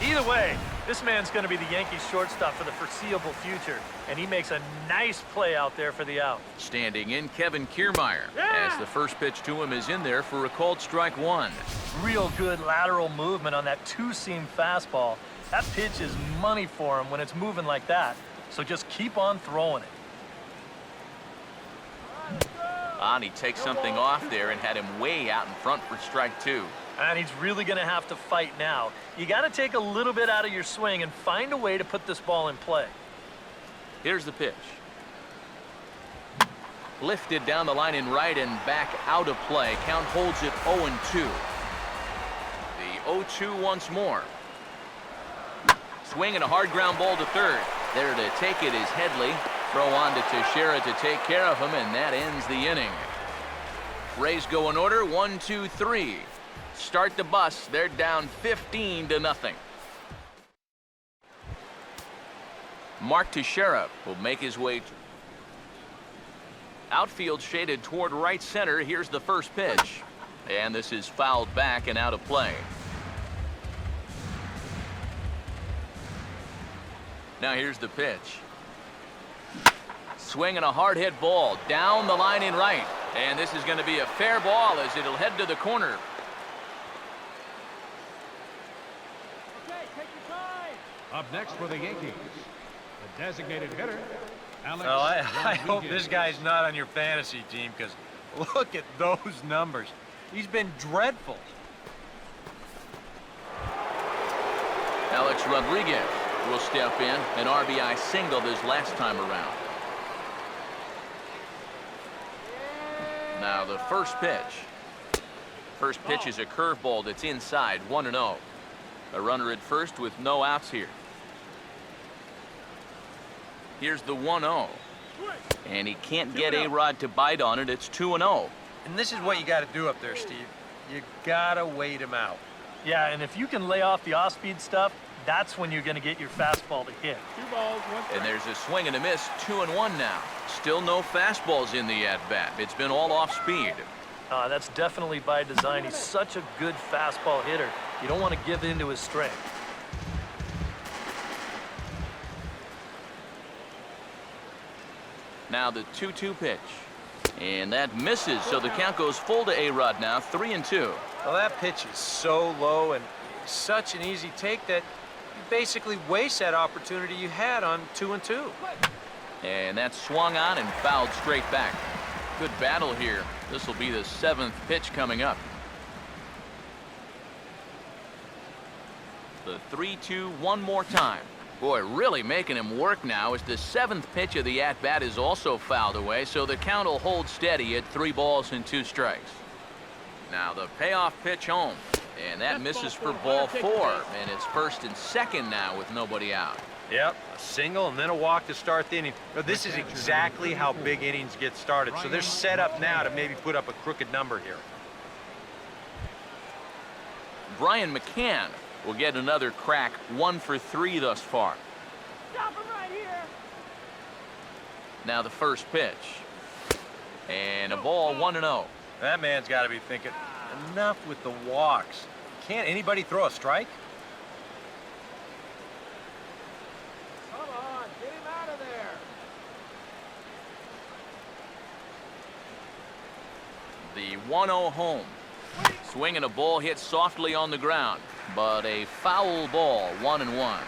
[SPEAKER 2] Either way, this man's going to be the Yankees shortstop for the foreseeable future, and he makes a nice play out there for the out.
[SPEAKER 1] Standing in, Kevin Kiermaier, as the first pitch to him is in there for a called strike 1.
[SPEAKER 2] Real good lateral movement on that 2-seam fastball. That pitch is money for him when it's moving like that, so just keep on throwing it.
[SPEAKER 1] And he takes something off there and had him way out in front for strike 2.
[SPEAKER 2] And he's really going to have to fight now. You got to take a little bit out of your swing and find a way to put this ball in play.
[SPEAKER 1] Here's the pitch. Lifted down the line in right and back out of play. Count holds it 0-2. The 0-2 once more. Swing and a hard ground ball to third. There to take it is Headley. Throw on to Teixeira to take care of him, and that ends the inning. Rays go in order, 1, 2, 3. Start the bus. They're down 15-0. Mark Teixeira will make his way. Outfield shaded toward right center. Here's the first pitch. And this is fouled back and out of play. Now here's the pitch. Swing and a hard hit ball down the line in right. And this is going to be a fair ball as it'll head to the corner.
[SPEAKER 4] Up next for the Yankees, the designated hitter, Alex.
[SPEAKER 3] Well, I hope
[SPEAKER 4] Rodriguez.
[SPEAKER 3] this guy's not on your fantasy team because look at those numbers. He's been dreadful.
[SPEAKER 1] Alex Rodriguez will step in, an RBI single this last time around. Now the first pitch. First pitch is a curveball that's inside, 1-0. A runner at first with no outs here. Here's the 1-0. And he can't get A-Rod to bite on it. It's 2-0.
[SPEAKER 3] And this is what you got to do up there, Steve. You got to wait him out.
[SPEAKER 2] Yeah, and if you can lay off the off-speed stuff, that's when you're going to get your fastball to hit.
[SPEAKER 5] 2 balls, 1 strike.
[SPEAKER 1] And there's a swing and a miss, 2-1 now. Still no fastballs in the at-bat. It's been all off-speed.
[SPEAKER 2] That's definitely by design. He's such a good fastball hitter. You don't want to give in to his strength.
[SPEAKER 1] Now the 2-2 pitch. And that misses, so the count goes full to A-Rod now, 3-2.
[SPEAKER 3] Well, that pitch is so low and such an easy take that you basically waste that opportunity you had on 2-2.
[SPEAKER 1] And that's swung on and fouled straight back. Good battle here. This will be the 7th pitch coming up. The 3-2 one more time. Boy, really making him work now as the 7th pitch of the at-bat is also fouled away, so the count will hold steady at 3 balls and 2 strikes. Now the payoff pitch home, and that misses for ball 4, and it's first and second now with nobody out.
[SPEAKER 3] Yep, a single and then a walk to start the inning. Now, this is exactly how big innings get started, so they're set up now to maybe put up a crooked number here.
[SPEAKER 1] Brian McCann will get another crack, 1 for 3 thus far.
[SPEAKER 5] Stop him right here.
[SPEAKER 1] Now the first pitch. And a ball, 1-0.
[SPEAKER 3] That man's got to be thinking, enough with the walks. Can't anybody throw a strike?
[SPEAKER 5] Come on, get him out of there.
[SPEAKER 1] The 1-0 home. swing and a ball hit softly on the ground, but a foul ball, 1-1.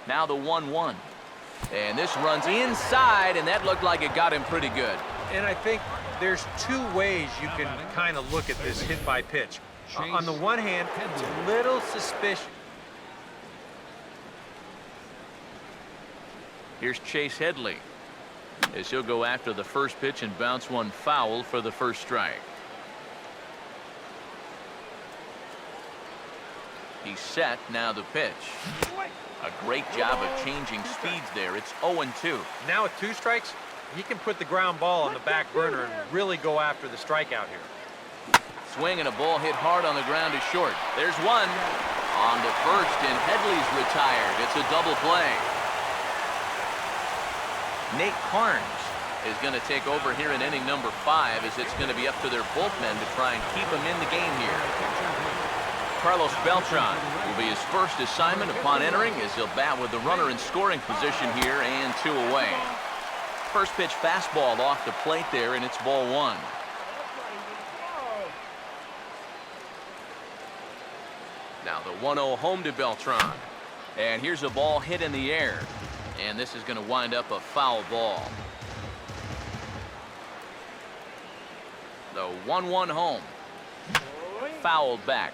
[SPEAKER 1] Now the 1-1. And this runs inside, and that looked like it got him pretty good.
[SPEAKER 3] And I think there's two ways you can kind of look at this hit by pitch. On the one hand, it's a little suspicious.
[SPEAKER 1] Here's Chase Headley as he'll go after the first pitch and bounce one foul for the first strike. He's set. Now the pitch. A great job of changing speeds there. It's 0-2.
[SPEAKER 3] Now with 2 strikes, he can put the ground ball on the back burner and really go after the strikeout here.
[SPEAKER 1] Swing and a ball hit hard on the ground is short. There's one on the first, and Headley's retired. It's a double play. Nate Carnes is going to take over here in inning number 5, as it's going to be up to their bullpen to try and keep him in the game here. Carlos Beltran will be his first assignment upon entering, as he'll bat with the runner in scoring position here and 2 away. First pitch fastball off the plate there, and it's ball 1. Now the 1-0 home to Beltran. And here's a ball hit in the air. And this is going to wind up a foul ball. The 1-1 home. Fouled back.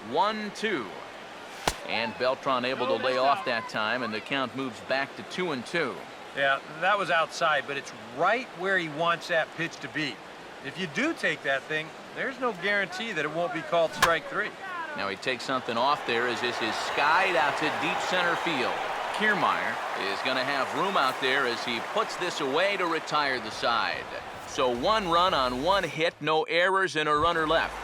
[SPEAKER 1] One, 2. And Beltran able to lay off that time, and the count moves back to 2-2.
[SPEAKER 3] Yeah, that was outside, but it's right where he wants that pitch to be. If you do take that thing, there's no guarantee that it won't be called strike 3.
[SPEAKER 1] Now he takes something off there as this is skied out to deep center field. Kiermaier is going to have room out there as he puts this away to retire the side. So 1 run on 1 hit, no errors, and a runner left.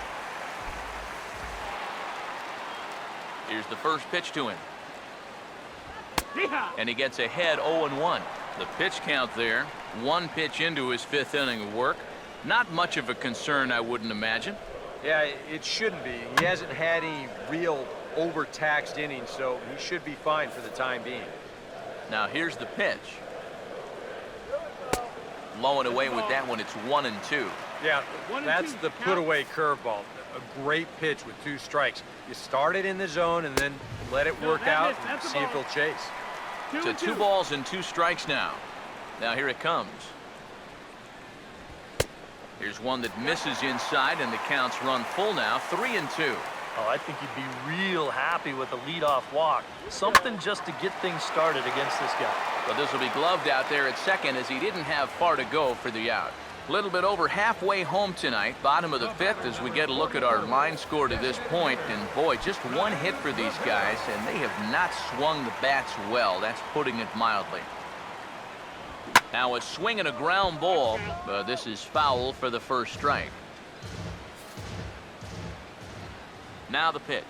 [SPEAKER 1] Here's the first pitch to him. And he gets ahead 0-1. The pitch count there, 1 pitch into his 5th inning of work. Not much of a concern, I wouldn't imagine.
[SPEAKER 3] Yeah, it shouldn't be. He hasn't had any real overtaxed innings, so he should be fine for the time being.
[SPEAKER 1] Now here's the pitch. Low and away with that one. It's 1-2.
[SPEAKER 3] Yeah, that's the put-away curveball. A great pitch with 2 strikes. You start it in the zone and then let it work out and see if he'll chase.
[SPEAKER 1] To 2 balls and 2 strikes now. Now here it comes. Here's one that misses inside, and the counts run full now, 3-2.
[SPEAKER 2] Oh, I think he'd be real happy with a leadoff walk. Something just to get things started against this guy.
[SPEAKER 1] But this will be gloved out there at second, as he didn't have far to go for the out. A little bit over halfway home tonight, bottom of the 5th, as we get a look at our line score to this point. And boy, just 1 hit for these guys, and they have not swung the bats well. That's putting it mildly. Now a swing and a ground ball, but this is foul for the first strike. Now the pitch.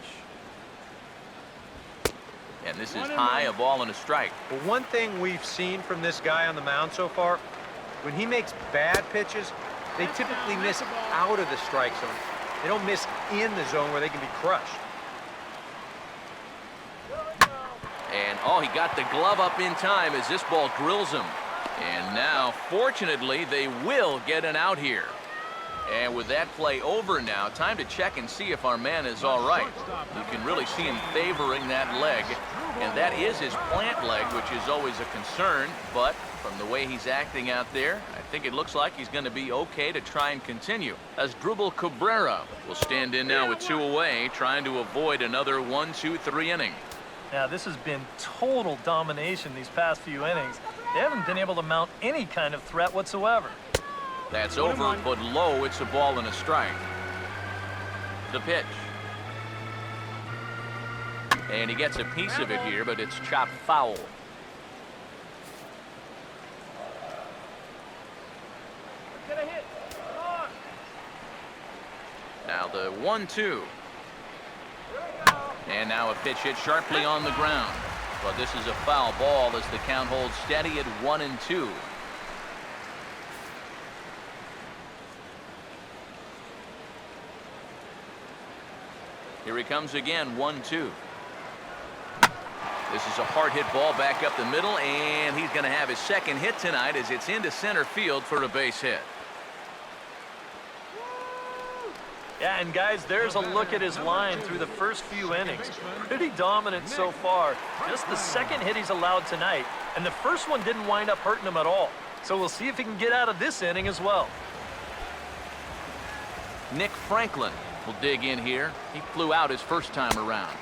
[SPEAKER 1] And this is high, a ball and a strike.
[SPEAKER 3] Well, one thing we've seen from this guy on the mound so far, when he makes bad pitches, they typically miss out of the strike zone. They don't miss in the zone where they can be crushed.
[SPEAKER 1] And, oh, he got the glove up in time as this ball drills him. And now, fortunately, they will get an out here. And with that play over now, time to check and see if our man is all right. You can really see him favoring that leg. And that is his plant leg, which is always a concern. But from the way he's acting out there, I think it looks like he's going to be okay to try and continue. As Drupal Cabrera will stand in now with 2 away, trying to avoid another 1, 2, 3 inning.
[SPEAKER 2] Now, this has been total domination these past few innings. They haven't been able to mount any kind of threat whatsoever.
[SPEAKER 1] That's over, but low. It's a ball and a strike. The pitch. And he gets a piece of it here, but it's chopped foul. Now the 1-2. And now a pitch hit sharply on the ground. But this is a foul ball as the count holds steady at 1-2. Here he comes again, 1-2. This is a hard hit ball back up the middle, and he's going to have his second hit tonight as it's into center field for a base hit.
[SPEAKER 2] Yeah, and guys, there's a look at his line through the first few innings. Pretty dominant so far. Just the second hit he's allowed tonight, and the first one didn't wind up hurting him at all. So we'll see if he can get out of this inning as well.
[SPEAKER 1] Nick Franklin will dig in here. He flew out his first time around.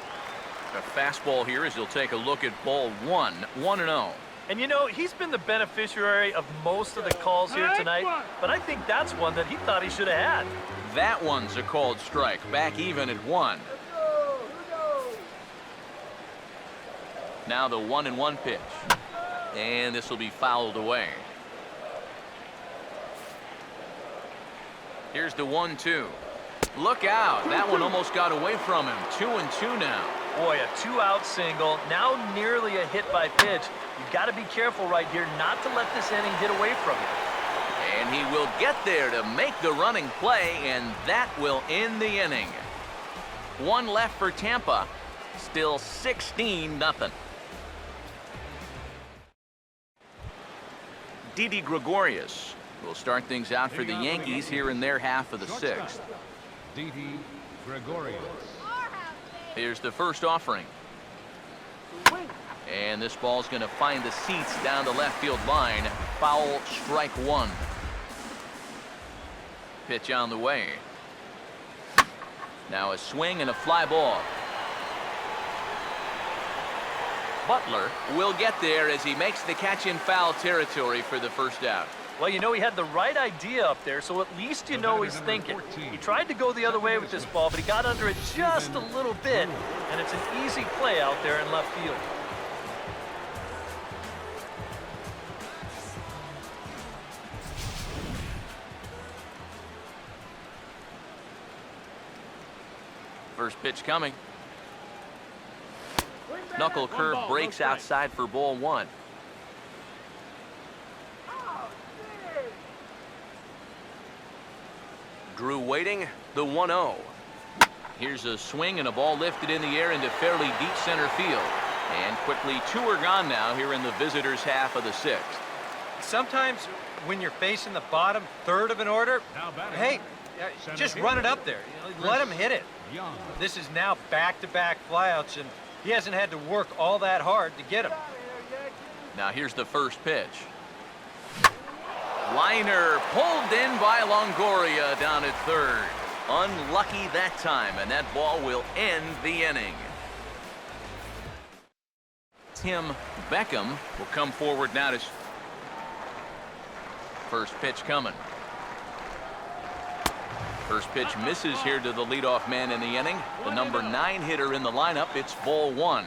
[SPEAKER 1] A fastball here as he'll take a look at ball 1, 1-0.
[SPEAKER 2] And you know, he's been the beneficiary of most of the calls here tonight, but I think that's one that he thought he should have had.
[SPEAKER 1] That one's a called strike. Back even at 1. Now the 1-1 pitch. And this will be fouled away. Here's the 1-2. Look out. That one almost got away from him. 2-2 now.
[SPEAKER 2] Boy, a two-out single, now nearly a hit by pitch. You've got to be careful right here not to let this inning get away from you.
[SPEAKER 1] And he will get there to make the running play, and that will end the inning. One left for Tampa. Still 16-0. Didi Gregorius will start things out for the Yankees here in their half of the sixth.
[SPEAKER 4] Didi Gregorius.
[SPEAKER 1] Here's the first offering. And this ball's going to find the seats down the left field line. Foul, strike 1. Pitch on the way. Now a swing and a fly ball. Butler will get there as he makes the catch in foul territory for the first out.
[SPEAKER 2] Well, you know, he had the right idea up there, so at least you know he's thinking. He tried to go the other way with this ball, but he got under it just a little bit, and it's an easy play out there in left field.
[SPEAKER 1] First pitch coming. Knuckle curve breaks outside for ball 1. Drew waiting, the 1-0. Here's a swing and a ball lifted in the air into fairly deep center field. And quickly 2 are gone now here in the visitors' half of the sixth.
[SPEAKER 3] Sometimes when you're facing the bottom third of an order, hey, just run it up there. Let him hit it. This is now back-to-back flyouts, and he hasn't had to work all that hard to get him.
[SPEAKER 1] Now here's the first pitch. Liner pulled in by Longoria down at third. Unlucky that time, and that ball will end the inning. Tim Beckham will come forward now to first pitch coming. First pitch misses here to the leadoff man in the inning. The number 9 hitter in the lineup. It's ball 1.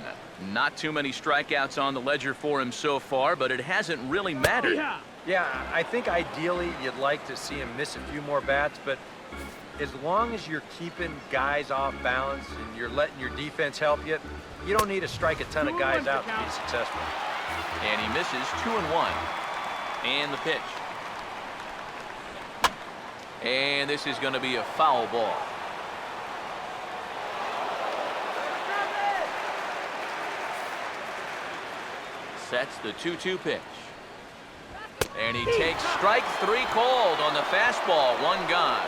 [SPEAKER 1] Not too many strikeouts on the ledger for him so far, but it hasn't really mattered.
[SPEAKER 3] Yeah, I think ideally you'd like to see him miss a few more bats, but as long as you're keeping guys off balance and you're letting your defense help you, you don't need to strike a ton of guys out to be successful.
[SPEAKER 1] And he misses 2-1. And the pitch. And this is going to be a foul ball. Sets the 2-2 pitch. And he takes strike 3 called on the fastball. 1 gone.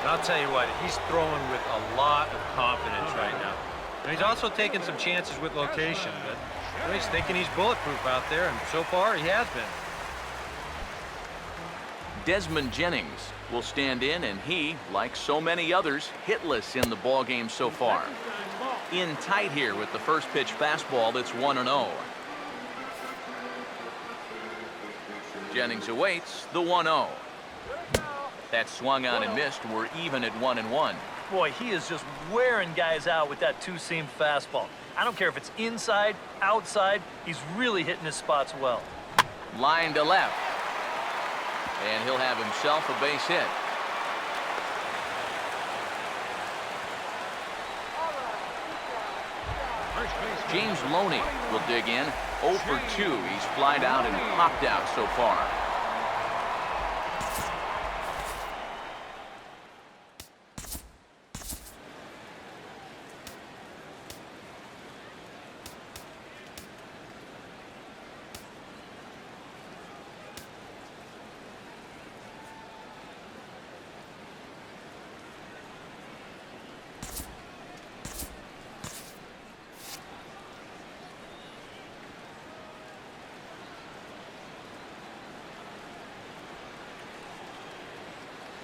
[SPEAKER 3] And I'll tell you what, he's throwing with a lot of confidence right now. And he's also taking some chances with location, but he's thinking he's bulletproof out there, and so far he has been.
[SPEAKER 1] Desmond Jennings will stand in, and he, like so many others, hitless in the ballgame so far. In tight here with the first pitch fastball that's 1-0. Jennings awaits the 1-0. That swung on and missed. We're even at 1-1.
[SPEAKER 2] Boy, he is just wearing guys out with that two-seam fastball. I don't care if it's inside, outside, he's really hitting his spots well.
[SPEAKER 1] Line to left. And he'll have himself a base hit. James Loney will dig in. 0 for 2. He's flied out and popped out so far.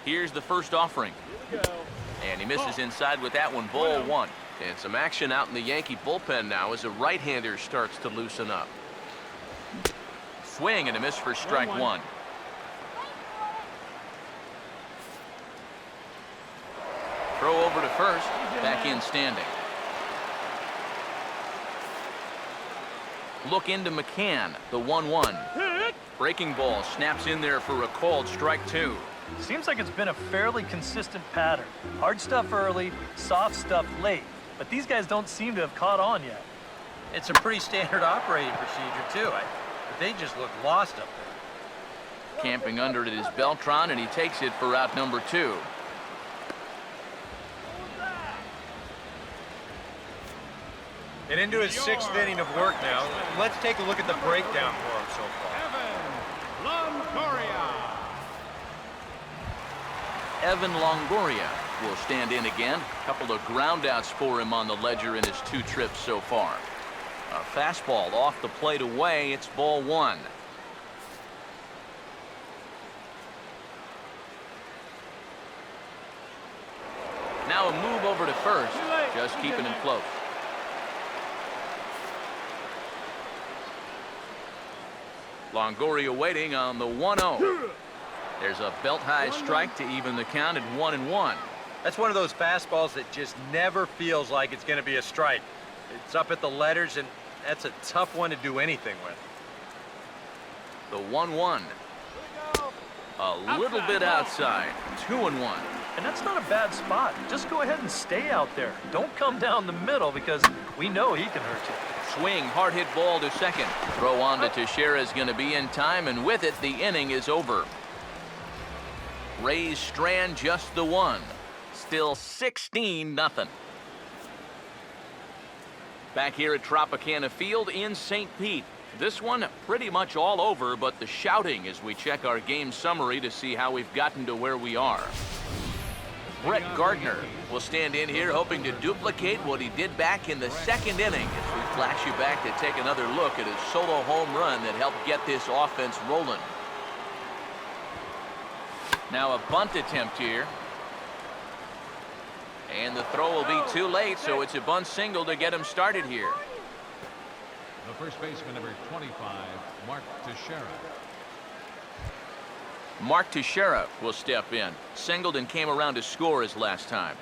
[SPEAKER 1] Here's the first offering. And he misses inside with that one, ball one. And some action out in the Yankee bullpen now as a right-hander starts to loosen up. Swing and a miss for strike one. Throw over to first, back in standing. Look into McCann, the 1-1. Breaking ball snaps in there for a called strike two.
[SPEAKER 2] Seems like it's been a fairly consistent pattern. Hard stuff early, soft stuff late. But these guys don't seem to have caught on yet.
[SPEAKER 3] It's a pretty standard operating procedure, too. But they just look lost up there.
[SPEAKER 1] Camping under it is Beltran, and he takes it for out number two.
[SPEAKER 3] And into his sixth inning of work now. Let's take a look at the breakdown for him so far.
[SPEAKER 1] Evan Longoria will stand in again. A couple of groundouts for him on the ledger in his 2 trips so far. A fastball off the plate away. It's ball one. Now a move over to first. Just keeping him close. Longoria waiting on the 1-0. There's a belt-high strike to even the count at 1-1.
[SPEAKER 3] That's one of those fastballs that just never feels like it's going to be a strike. It's up at the letters, and that's a tough one to do anything with.
[SPEAKER 1] The 1-1. A little bit outside. 2-1.
[SPEAKER 2] And that's not a bad spot. Just go ahead and stay out there. Don't come down the middle because we know he can hurt you.
[SPEAKER 1] Swing, hard hit ball to second. Throw on to Teixeira is going to be in time, and with it, the inning is over. Rays strand just the one. Still 16-0. Back here at Tropicana Field in St. Pete. This one pretty much all over, but the shouting as we check our game summary to see how we've gotten to where we are. Brett Gardner will stand in here hoping to duplicate what he did back in the second inning as we flash you back to take another look at his solo home run that helped get this offense rolling. Now a bunt attempt here. And the throw will be too late, so it's a bunt single to get him started here.
[SPEAKER 4] The first baseman, number 25, Mark Teixeira.
[SPEAKER 1] Mark Teixeira will step in. Singled and came around to score his last time.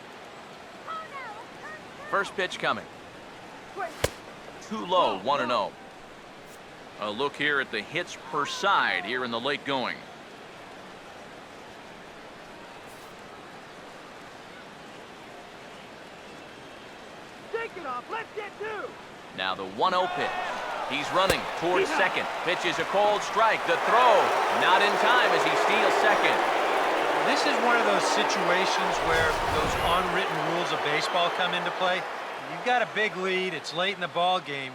[SPEAKER 1] First pitch coming. Too low, 1-0. A look here at the hits per side here in the late going. Now the 1-0 pitch. He's running towards second. Pitch is a cold strike. The throw not in time as he steals second.
[SPEAKER 3] This is one of those situations where those unwritten rules of baseball come into play. You've got a big lead. It's late in the ball game.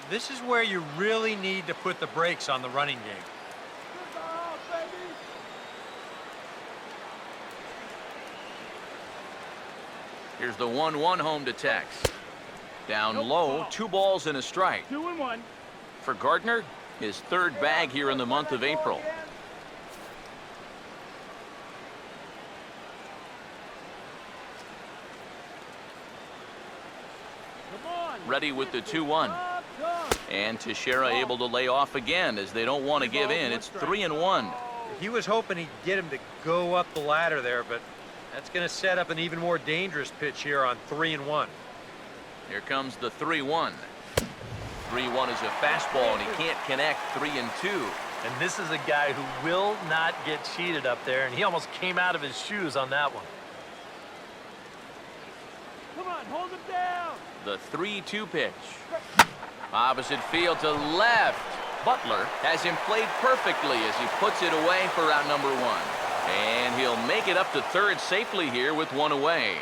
[SPEAKER 3] This is where you really need to put the brakes on the running game.
[SPEAKER 1] Here's the 1-1 home to Tex. Down low, 2 balls and a strike.
[SPEAKER 5] 2-1.
[SPEAKER 1] For Gardner, his third bag here in the month of April. Ready with the 2-1. And Teixeira able to lay off again as they don't want to give in. It's 3-1.
[SPEAKER 3] He was hoping he'd get him to go up the ladder there, but that's going to set up an even more dangerous pitch here on 3-1.
[SPEAKER 1] Here comes the 3-1. 3-1 is a fastball, and he can't connect. 3-2.
[SPEAKER 2] And this is a guy who will not get cheated up there, and he almost came out of his shoes on that one.
[SPEAKER 5] Come on, hold him down.
[SPEAKER 1] The 3-2 pitch. Opposite field to left. Butler has him played perfectly as he puts it away for out number 1. And he'll make it up to third safely here with 1 away.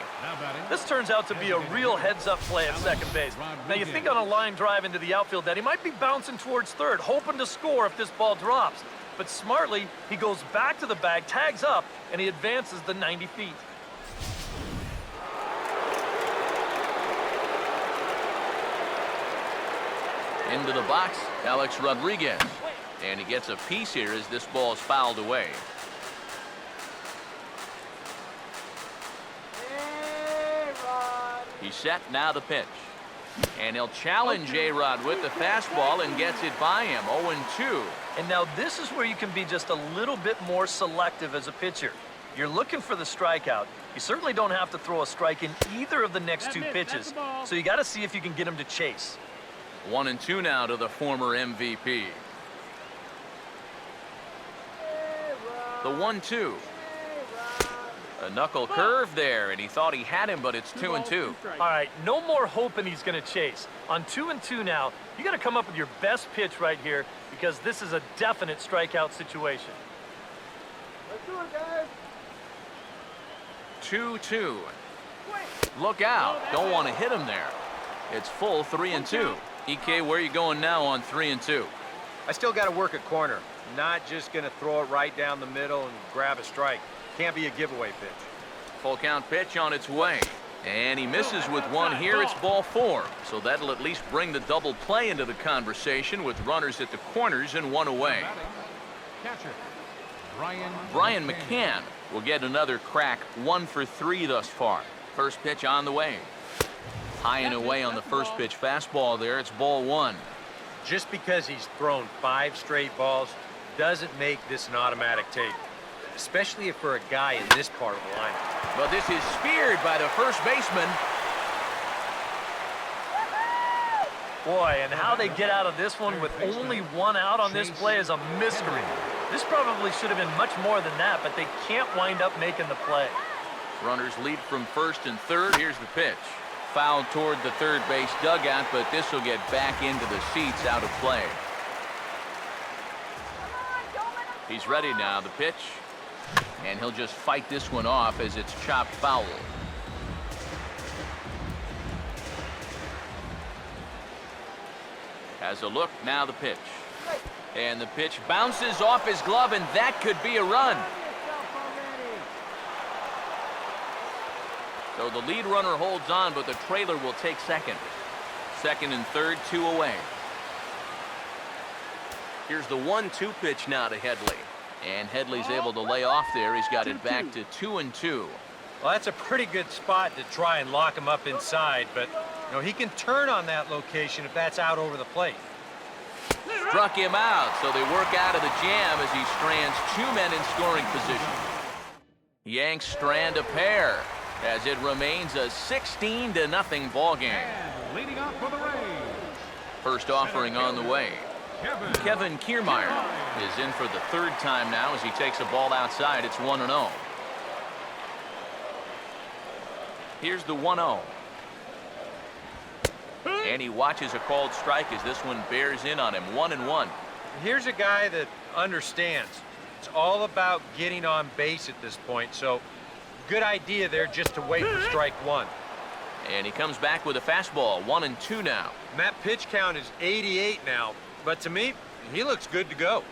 [SPEAKER 2] This turns out to be a real heads-up play at second base. Now, you think on a line drive into the outfield that he might be bouncing towards third, hoping to score if this ball drops. But smartly, he goes back to the bag, tags up, and he advances the 90 feet.
[SPEAKER 1] Into the box, Alex Rodriguez. And he gets a piece here as this ball is fouled away. He's set, now the pitch. And he'll challenge A-Rod with the fastball and gets it by him, 0-2.
[SPEAKER 2] And now this is where you can be just a little bit more selective as a pitcher. You're looking for the strikeout. You certainly don't have to throw a strike in either of the next two pitches. So you got to see if you can get him to chase.
[SPEAKER 1] 1-2 now to the former MVP. The 1-2. A knuckle curve there, and he thought he had him, but it's 2-2.
[SPEAKER 2] All right, no more hoping he's going to chase. On 2-2 now, you got to come up with your best pitch right here because this is a definite strikeout situation.
[SPEAKER 5] Let's do it, guys.
[SPEAKER 1] 2-2. Look out. Don't want to hit him there. It's full 3-2. EK, where are you going now on 3-2?
[SPEAKER 3] I still got to work at corner. Not just going to throw it right down the middle and grab a strike. Can't be a giveaway pitch.
[SPEAKER 1] Full count pitch on its way. And he misses with one here. It's ball 4. So that'll at least bring the double play into the conversation with runners at the corners and one away.
[SPEAKER 4] Catcher,
[SPEAKER 1] Brian McCann will get another crack, 1 for 3 thus far. First pitch on the way. High and away on the first pitch fastball there. It's ball 1.
[SPEAKER 3] Just because he's thrown 5 straight balls doesn't make this an automatic take, especially for a guy in this part of the lineup.
[SPEAKER 1] But this is speared by the first baseman.
[SPEAKER 2] Boy, and how they get out of this one with only 1 out on this play is a mystery. This probably should have been much more than that, but they can't wind up making the play.
[SPEAKER 1] Runners lead from first and third. Here's the pitch. Foul toward the third base dugout, but this will get back into the seats, out of play. He's ready now, the pitch. And he'll just fight this one off as it's chopped foul. Has a look, now the pitch. And the pitch bounces off his glove, and that could be a run. So the lead runner holds on, but the trailer will take second. Second and third, 2 away. Here's the 1-2 pitch now to Headley. And Headley's able to lay off there. He's got it back to 2-2.
[SPEAKER 3] Well, that's a pretty good spot to try and lock him up inside, but you know, he can turn on that location if that's out over the plate.
[SPEAKER 1] Struck him out, so they work out of the jam as he strands 2 men in scoring position. Yanks strand a pair as it remains a 16-0 ball game.
[SPEAKER 4] and leading off for the Rays,
[SPEAKER 1] First offering on the way. Kevin Kiermaier is in for the 3rd time now as he takes a ball outside. It's 1-0. Here's the 1-0. And he watches a called strike as this one bears in on him. 1-1.
[SPEAKER 3] Here's a guy that understands. It's all about getting on base at this point, so good idea there just to wait for strike 1.
[SPEAKER 1] And he comes back with a fastball. 1-2 now.
[SPEAKER 3] And that pitch count is 88 now, but to me, he looks good to go.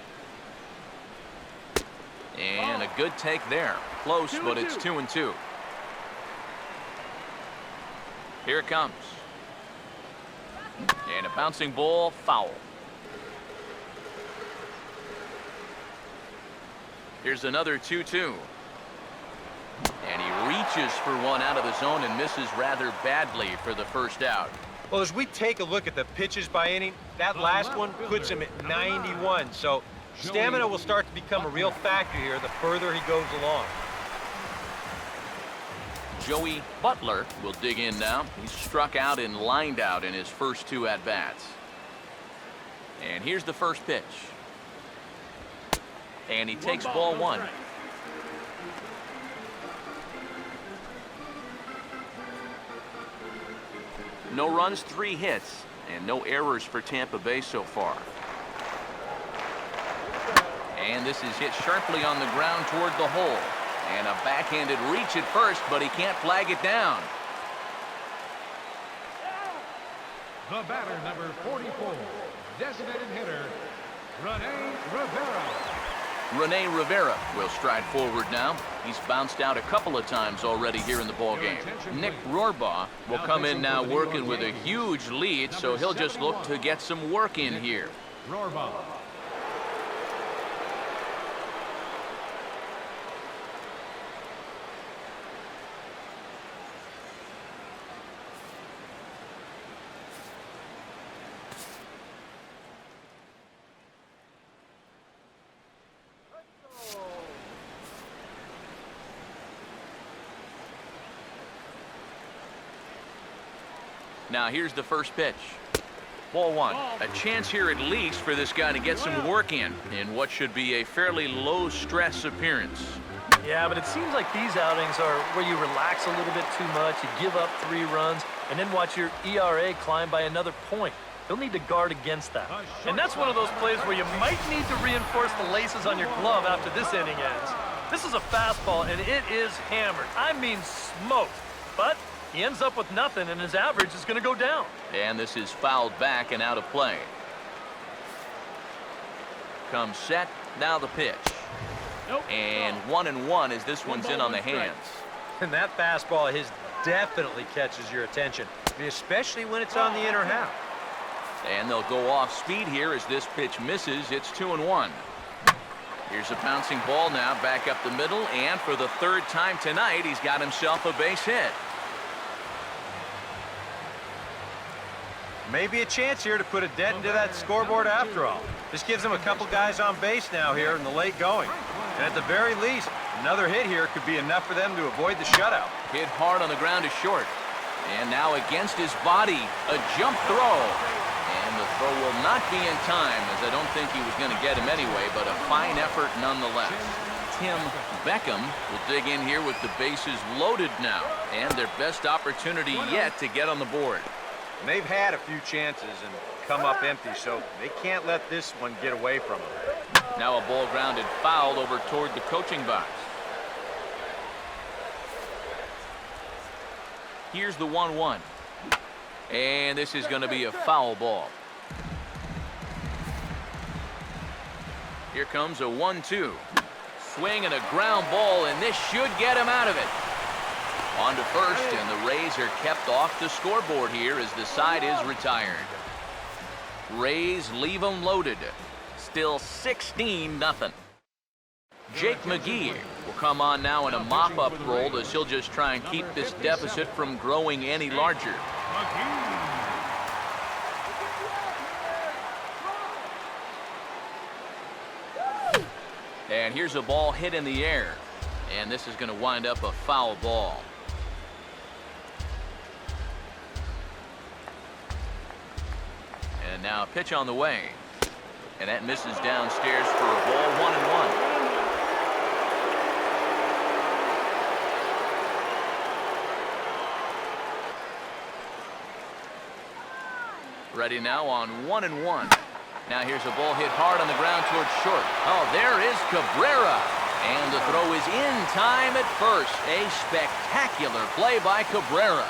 [SPEAKER 1] And a good take there. Close, but it's 2-2. Here it comes. And a bouncing ball, foul. Here's another 2-2. And he reaches for one out of the zone and misses rather badly for the first out.
[SPEAKER 3] Well, as we take a look at the pitches by inning, that last one puts him at 91. So stamina will start to become a real factor here the further he goes along.
[SPEAKER 1] Joey Butler will dig in now. He's struck out and lined out in his first 2 at-bats. And here's the first pitch. And he takes ball 1. No runs, 3 hits, and no errors for Tampa Bay so far. And this is hit sharply on the ground toward the hole. And a backhanded reach at first, but he can't flag it down.
[SPEAKER 4] the batter, number 44, designated hitter, Rene Rivera.
[SPEAKER 1] Rene Rivera will stride forward now. He's bounced out a couple of times already here in the ball game. Nick Rohrbaugh will come in now working with a huge lead, so he'll just look to get some work in here.
[SPEAKER 4] Rohrbaugh.
[SPEAKER 1] Now here's the first pitch. Ball one. A chance here at least for this guy to get some work in what should be a fairly low-stress appearance.
[SPEAKER 2] Yeah, but it seems like these outings are where you relax a little bit too much, you give up 3 runs, and then watch your ERA climb by another point. You'll need to guard against that. And that's one of those plays where you might need to reinforce the laces on your glove after this inning ends. This is a fastball, and it is hammered. I mean smoked. But he ends up with nothing, and his average is going to go down.
[SPEAKER 1] And this is fouled back and out of play. Comes set, now the pitch. And 1-1 as this one's in on the hands.
[SPEAKER 3] And that fastball definitely catches your attention, I mean, especially when it's on the inner half.
[SPEAKER 1] And they'll go off speed here as this pitch misses. It's 2-1. Here's a bouncing ball now back up the middle, and for the 3rd time tonight, he's got himself a base hit.
[SPEAKER 3] Maybe a chance here to put a dent into that scoreboard after all. This gives him a couple guys on base now here in the late going. And at the very least, another hit here could be enough for them to avoid the shutout.
[SPEAKER 1] Hit hard on the ground to short. And now against his body, a jump throw. And the throw will not be in time, as I don't think he was going to get him anyway, but a fine effort nonetheless. Tim Beckham will dig in here with the bases loaded now, and their best opportunity yet to get on the board.
[SPEAKER 3] And they've had a few chances and come up empty, so they can't let this one get away from them.
[SPEAKER 1] Now a ball grounded foul over toward the coaching box. Here's the 1-1. And this is going to be a foul ball. Here comes a 1-2. Swing and a ground ball, and this should get him out of it. On to first, and the Rays are kept off the scoreboard here as the side is retired. Rays leave them loaded. Still 16-0. Jake McGee will come on now in a mop-up role as he'll just try and keep this deficit from growing any larger. And here's a ball hit in the air. And this is going to wind up a foul ball. And now a pitch on the way. And that misses downstairs for a ball, 1-1. Ready now on 1-1. Now here's a ball hit hard on the ground towards short. Oh, there is Cabrera. And the throw is in time at first. A spectacular play by Cabrera.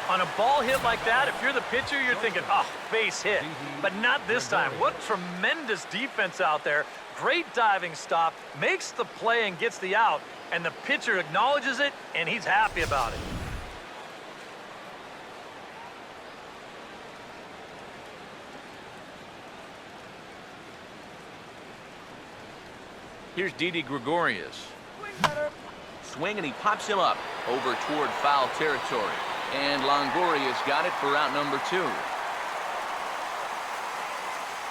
[SPEAKER 2] On a ball hit like that, if you're the pitcher, you're thinking, oh, base hit. But not this time. What tremendous defense out there. Great diving stop, makes the play and gets the out, and the pitcher acknowledges it, and he's happy about it.
[SPEAKER 1] Here's Didi Gregorius. Swing, and he pops him up over toward foul territory. And Longoria's got it for out number 2.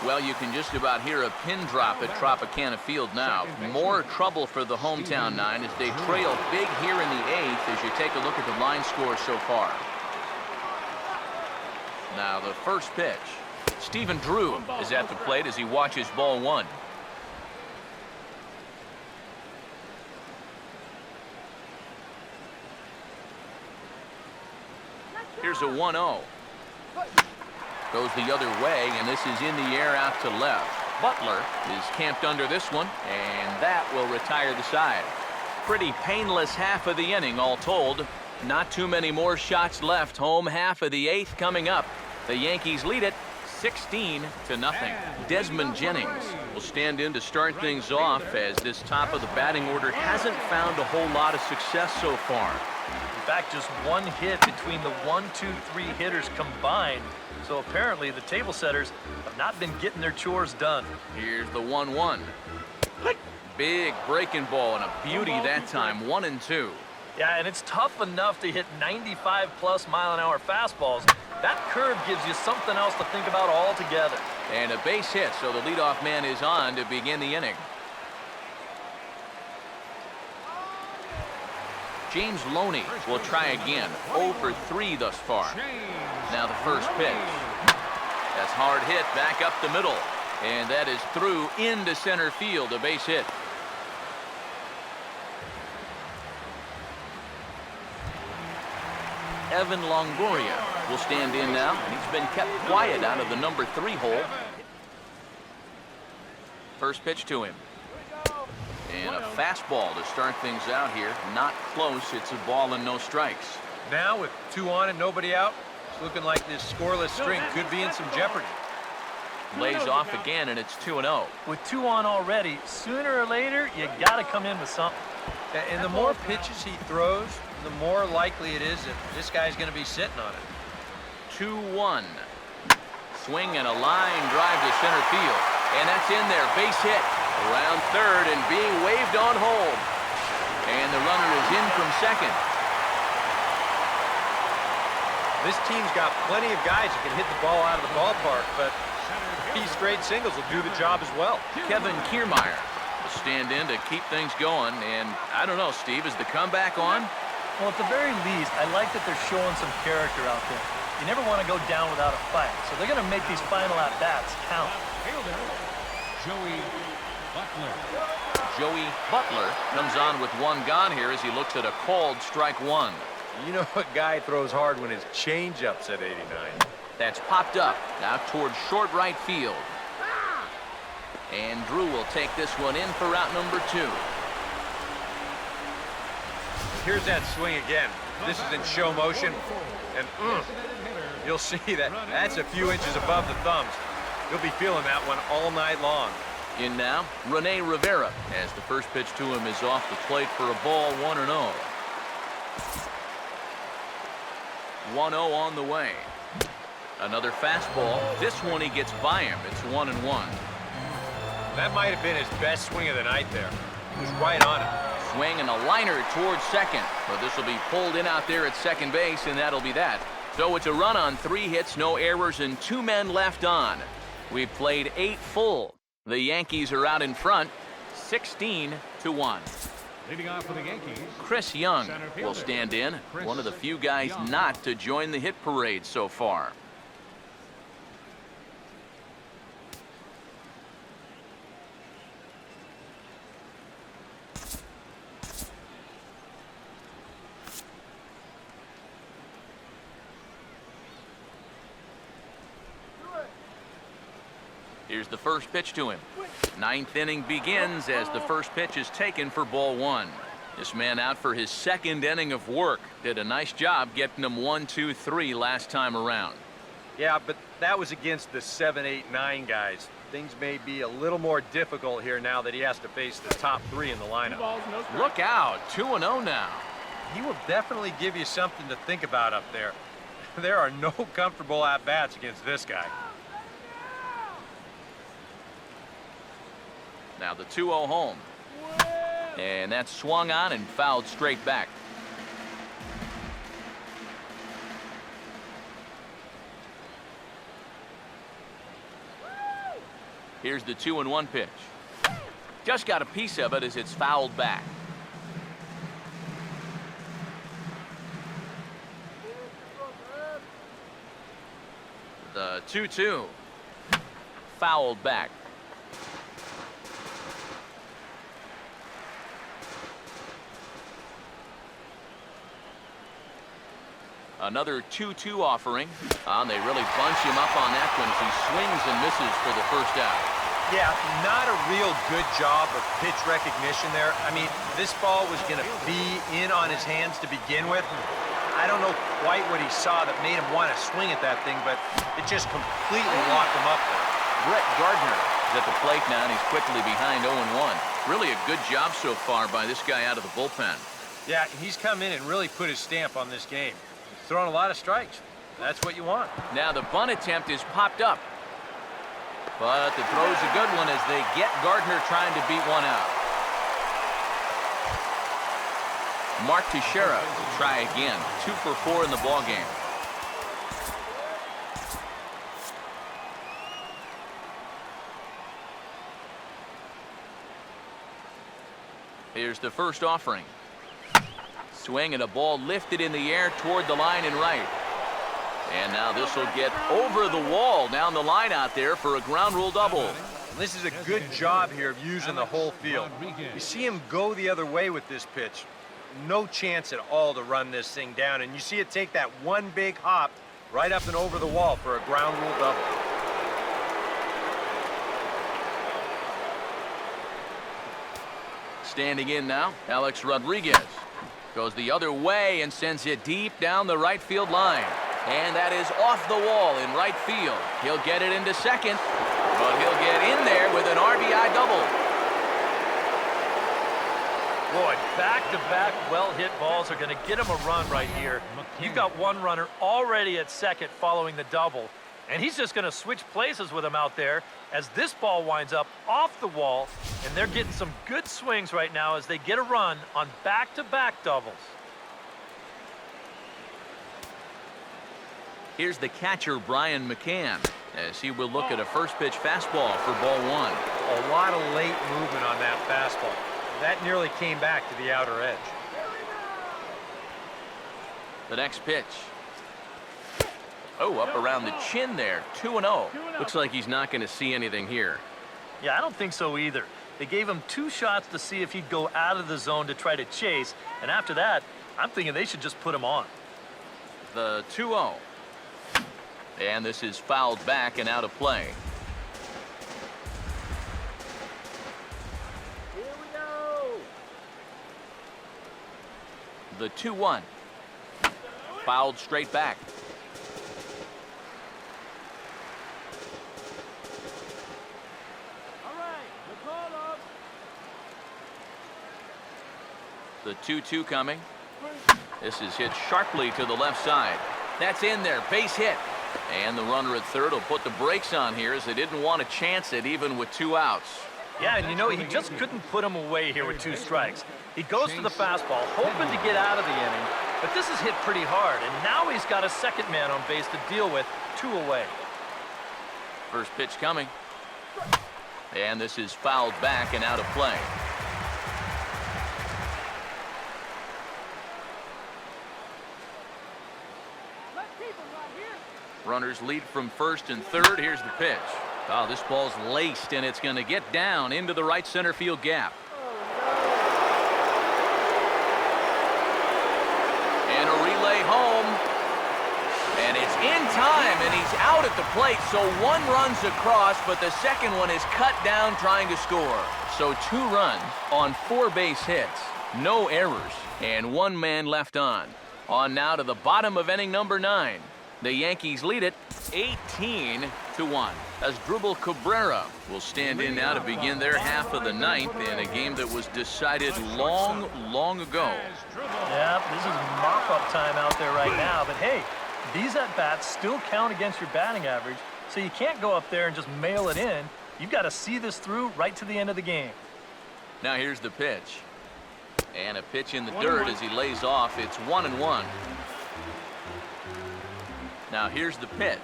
[SPEAKER 1] Well, you can just about hear a pin drop at Tropicana Field now. More trouble for the hometown nine as they trail big here in the 8th as you take a look at the line score so far. Now the first pitch. Stephen Drew is at the plate as he watches ball 1. Here's a 1-0. Goes the other way, and this is in the air out to left. Butler is camped under this one, and that will retire the side. Pretty painless half of the inning, all told. Not too many more shots left. Home half of the 8th coming up. The Yankees lead it 16-0. Desmond Jennings will stand in to start things off as this top of the batting order hasn't found a whole lot of success so far.
[SPEAKER 2] In fact, just one hit between the 1, 2, 3 hitters combined. So apparently the table setters have not been getting their chores done.
[SPEAKER 1] Here's the 1-1. Big breaking ball and a beauty that time, 1-2.
[SPEAKER 2] Yeah, and it's tough enough to hit 95+ mile-an-hour fastballs. That curve gives you something else to think about altogether.
[SPEAKER 1] And a base hit, so the leadoff man is on to begin the inning. James Loney will try again. 0 for 3 thus far. Now the first pitch. That's hard hit back up the middle. And that is through into center field, a base hit. Evan Longoria will stand in now. He's been kept quiet out of the number 3 hole. First pitch to him. And a fastball to start things out here. Not close. It's a ball and no strikes.
[SPEAKER 3] Now with 2 on and nobody out, it's looking like this scoreless string could be in some jeopardy.
[SPEAKER 1] Lays off again, and it's 2-0.
[SPEAKER 2] With 2 on already, sooner or later, you got to come in with something.
[SPEAKER 3] And the more pitches he throws, the more likely it is that this guy's going to be sitting on it.
[SPEAKER 1] 2-1. Swing and a line drive to center field. And that's in there. Base hit. Around third and being waved on home. And the runner is in from second.
[SPEAKER 3] This team's got plenty of guys who can hit the ball out of the ballpark, but 3 straight singles will do the job as well.
[SPEAKER 1] Kevin Kiermaier will stand in to keep things going. And I don't know, Steve, is the comeback on?
[SPEAKER 2] Well, at the very least, I like that they're showing some character out there. You never want to go down without a fight, so they're going to make these final at-bats count.
[SPEAKER 4] Joey Butler.
[SPEAKER 1] Joey Butler comes on with 1 gone here as he looks at a called strike 1.
[SPEAKER 3] You know a guy throws hard when his changeup's at 89.
[SPEAKER 1] That's popped up now towards short right field. And Drew will take this one in for route number 2.
[SPEAKER 3] Here's that swing again. This is in show motion, and you'll see that that's a few inches above the thumbs. You'll be feeling that one all night long.
[SPEAKER 1] In now, Rene Rivera, as the first pitch to him is off the plate for a ball, 1-0. 1-0 on the way. Another fastball. This one he gets by him. It's 1-1.
[SPEAKER 3] That might have been his best swing of the night there. He was right on it.
[SPEAKER 1] Swing and a liner towards second. But this will be pulled in out there at second base, and that'll be that. So it's a run on 3 hits, no errors, and 2 men left on. We've played 8 full. The Yankees are out in front, 16-1.
[SPEAKER 4] Leading off for the Yankees,
[SPEAKER 1] Chris Young will stand in, one of the few guys not to join the hit parade so far. Here's the first pitch to him. 9th inning begins as the first pitch is taken for ball 1. This man out for his 2nd inning of work. Did a nice job getting him 1, 2, 3 last time around.
[SPEAKER 3] Yeah, but that was against the 7, 8, 9 guys. Things may be a little more difficult here now that he has to face the top 3 in the lineup.
[SPEAKER 1] Look out, 2-0 now.
[SPEAKER 3] He will definitely give you something to think about up there. There are no comfortable at-bats against this guy.
[SPEAKER 1] Now the 2-0 home. And that's swung on and fouled straight back. Here's the 2-1 pitch. Just got a piece of it as it's fouled back. The 2-2. Fouled back. Another 2-2 offering. They really bunch him up on that one as he swings and misses for the first out.
[SPEAKER 3] Yeah, not a real good job of pitch recognition there. I mean, this ball was going to be in on his hands to begin with. I don't know quite what he saw that made him want to swing at that thing, but it just completely locked him up there.
[SPEAKER 1] Brett Gardner is at the plate now, and he's quickly behind 0-1. Really a good job so far by this guy out of the bullpen.
[SPEAKER 3] Yeah, he's come in and really put his stamp on this game. He's throwing a lot of strikes. That's what you want.
[SPEAKER 1] Now the bunt attempt is popped up. But the throw's a good one as they get Gardner trying to beat one out. Mark Teixeira will try again. 2 for 4 in the ballgame. Here's the first offering. Swing and a ball lifted in the air toward the line and right. And now this will get over the wall down the line out there for a ground rule double.
[SPEAKER 3] This is a good job here of using the whole field. You see him go the other way with this pitch. No chance at all to run this thing down. And you see it take that one big hop right up and over the wall for a ground rule double.
[SPEAKER 1] Standing in now, Alex Rodriguez. Goes the other way and sends it deep down the right field line. And that is off the wall in right field. He'll get it into second, but he'll get in there with an RBI double.
[SPEAKER 2] Boy, back-to-back well-hit balls are going to get him a run right here. You've got one runner already at second following the double, and he's just going to switch places with him out there as this ball winds up off the wall, and they're getting some good swings right now as they get a run on back-to-back doubles.
[SPEAKER 1] Here's the catcher, Brian McCann, as he will look at a first pitch fastball for ball one.
[SPEAKER 3] A lot of late movement on that fastball. That nearly came back to the outer edge.
[SPEAKER 1] The next pitch. Oh, up around the chin there, 2-0. Looks like he's not going to see anything here.
[SPEAKER 2] Yeah, I don't think so either. They gave him 2 shots to see if he'd go out of the zone to try to chase, and after that, I'm thinking they should just put him on.
[SPEAKER 1] The 2-0. And this is fouled back and out of play.
[SPEAKER 5] Here we go.
[SPEAKER 1] The 2-1. Fouled straight back.
[SPEAKER 5] All right, the call up.
[SPEAKER 1] The 2-2 coming. This is hit sharply to the left side. That's in there, base hit. And the runner at third will put the brakes on here as they didn't want to chance it even with 2 outs.
[SPEAKER 2] Yeah, and you know, he just couldn't put him away here with 2 strikes. He goes to the fastball, hoping to get out of the inning, but this is hit pretty hard, and now he's got a second man on base to deal with, 2 away.
[SPEAKER 1] First pitch coming. And this is fouled back and out of play.
[SPEAKER 5] Let's keep him right here.
[SPEAKER 1] Runners lead from first and third. Here's the pitch. Oh, this ball's laced, and it's going to get down into the right center field gap. And a relay home. And it's in time, and he's out at the plate. So 1 runs across, but the second one is cut down trying to score. So 2 runs on 4 base hits. No errors, and 1 man left on. On now to the bottom of inning number 9. The Yankees lead it 18-1. Asdrubal Cabrera will stand in now to begin their half of the 9th in a game that was decided long, long ago.
[SPEAKER 2] Yeah, this is mop-up time out there right now, but hey, these at-bats still count against your batting average, so you can't go up there and just mail it in. You've got to see this through right to the end of the game.
[SPEAKER 1] Now here's the pitch. And a pitch in the dirt as he lays off. It's 1-1. Now here's the pitch.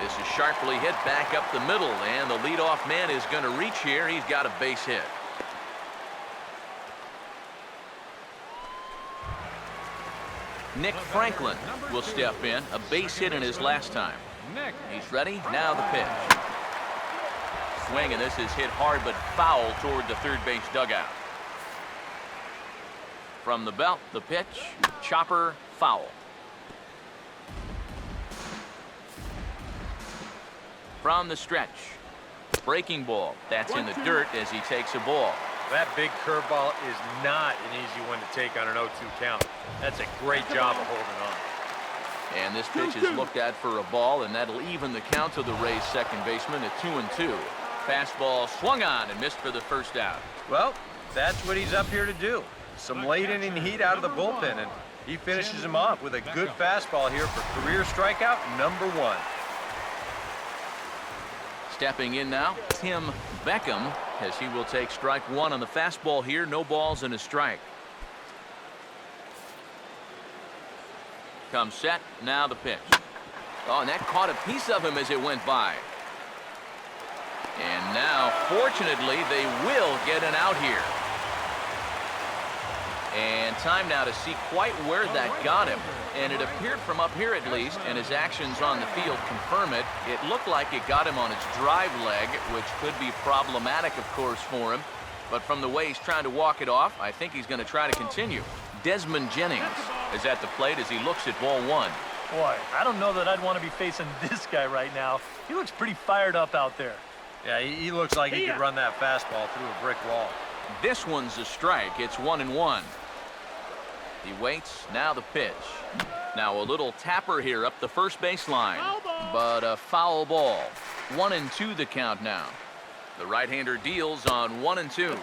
[SPEAKER 1] This is sharply hit back up the middle, and the leadoff man is going to reach here. He's got a base hit. Nick Franklin will step in, a base hit in his last time. He's ready. Now the pitch. Swing, and this is hit hard but foul toward the third base dugout. From the belt, the pitch, chopper, foul. From the stretch, breaking ball. That's in the dirt as he takes a ball.
[SPEAKER 3] That big curveball is not an easy one to take on an 0-2 count. That's a great job of holding on.
[SPEAKER 1] And this pitch is looked at for a ball, and that'll even the count to the Rays' second baseman at 2-2. Fastball swung on and missed for the first out.
[SPEAKER 3] Well, that's what he's up here to do. Some late inning heat out of the bullpen, and he finishes him off with a good fastball here for career strikeout number 1.
[SPEAKER 1] Stepping in now, Tim Beckham, as he will take strike 1 on the fastball here. No balls and a strike. Comes set, now the pitch. Oh, and that caught a piece of him as it went by. And now, fortunately, they will get an out here. And time now to see quite where that got him. And it appeared from up here at least, and his actions on the field confirm it. It looked like it got him on his drive leg, which could be problematic, of course, for him. But from the way he's trying to walk it off, I think he's going to try to continue. Desmond Jennings is at the plate as he looks at ball one.
[SPEAKER 2] Boy, I don't know that I'd want to be facing this guy right now. He looks pretty fired up out there.
[SPEAKER 3] Yeah, he looks like he could run that fastball through a brick wall.
[SPEAKER 1] This one's a strike. It's 1-1. He waits. Now the pitch. Now a little tapper here up the first baseline. But a foul ball. 1-2 the count now. The right-hander deals on 1-2.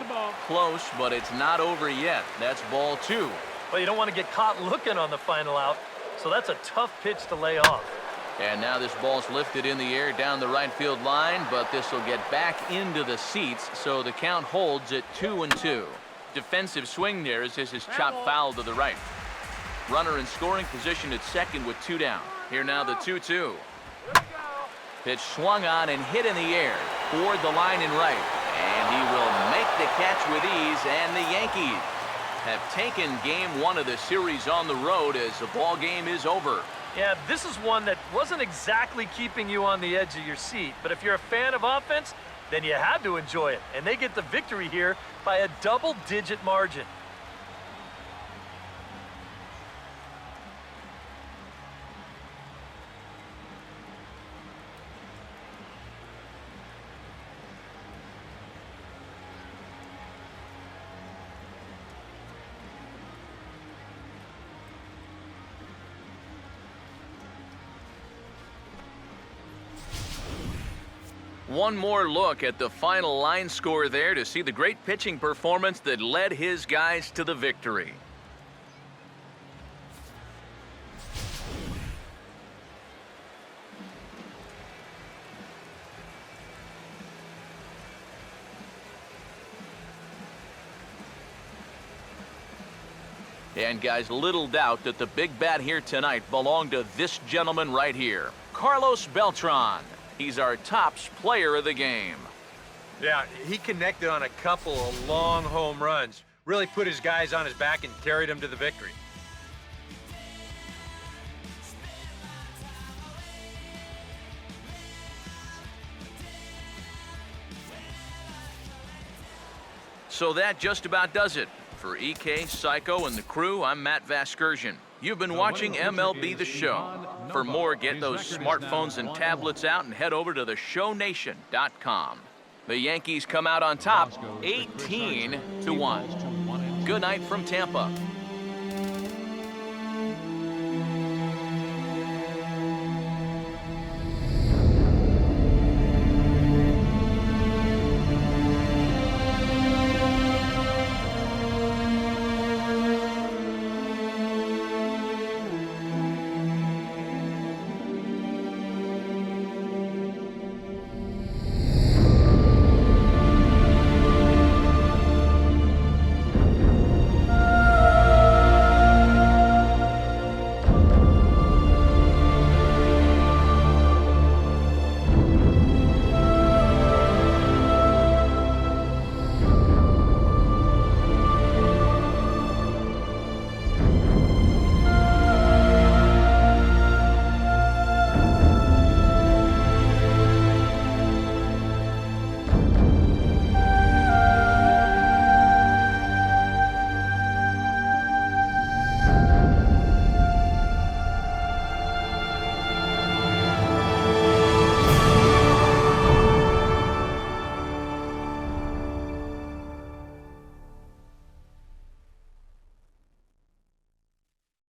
[SPEAKER 1] Close, but it's not over yet. That's ball two.
[SPEAKER 2] Well, you don't want to get caught looking on the final out, so that's a tough pitch to lay off.
[SPEAKER 1] And now this ball's lifted in the air down the right field line, but this will get back into the seats, so the count holds at 2-2. Defensive swing there as this is chopped foul to the right. Runner in scoring position at second with two down. Here now the 2-2. Pitch swung on and hit in the air toward the line and right. And he will make the catch with ease, and the Yankees have taken game one of the series on the road as the ball game is over.
[SPEAKER 2] Yeah, this is one that wasn't exactly keeping you on the edge of your seat, but if you're a fan of offense, then you had to enjoy it, and they get the victory here by a double-digit margin.
[SPEAKER 1] One more look at the final line score there to see the great pitching performance that led his guys to the victory. And guys, little doubt that the big bat here tonight belonged to this gentleman right here, Carlos Beltran. He's our tops player of the game.
[SPEAKER 3] Yeah, he connected on a couple of long home runs. Really put his guys on his back and carried them to the victory.
[SPEAKER 1] So that just about does it. For EK, Psycho, and the crew, I'm Matt Vasgersian. You've been watching MLB The Show. For more, get those smartphones and tablets out and head over to theshownation.com. The Yankees come out on top, 18-1. Good night from Tampa.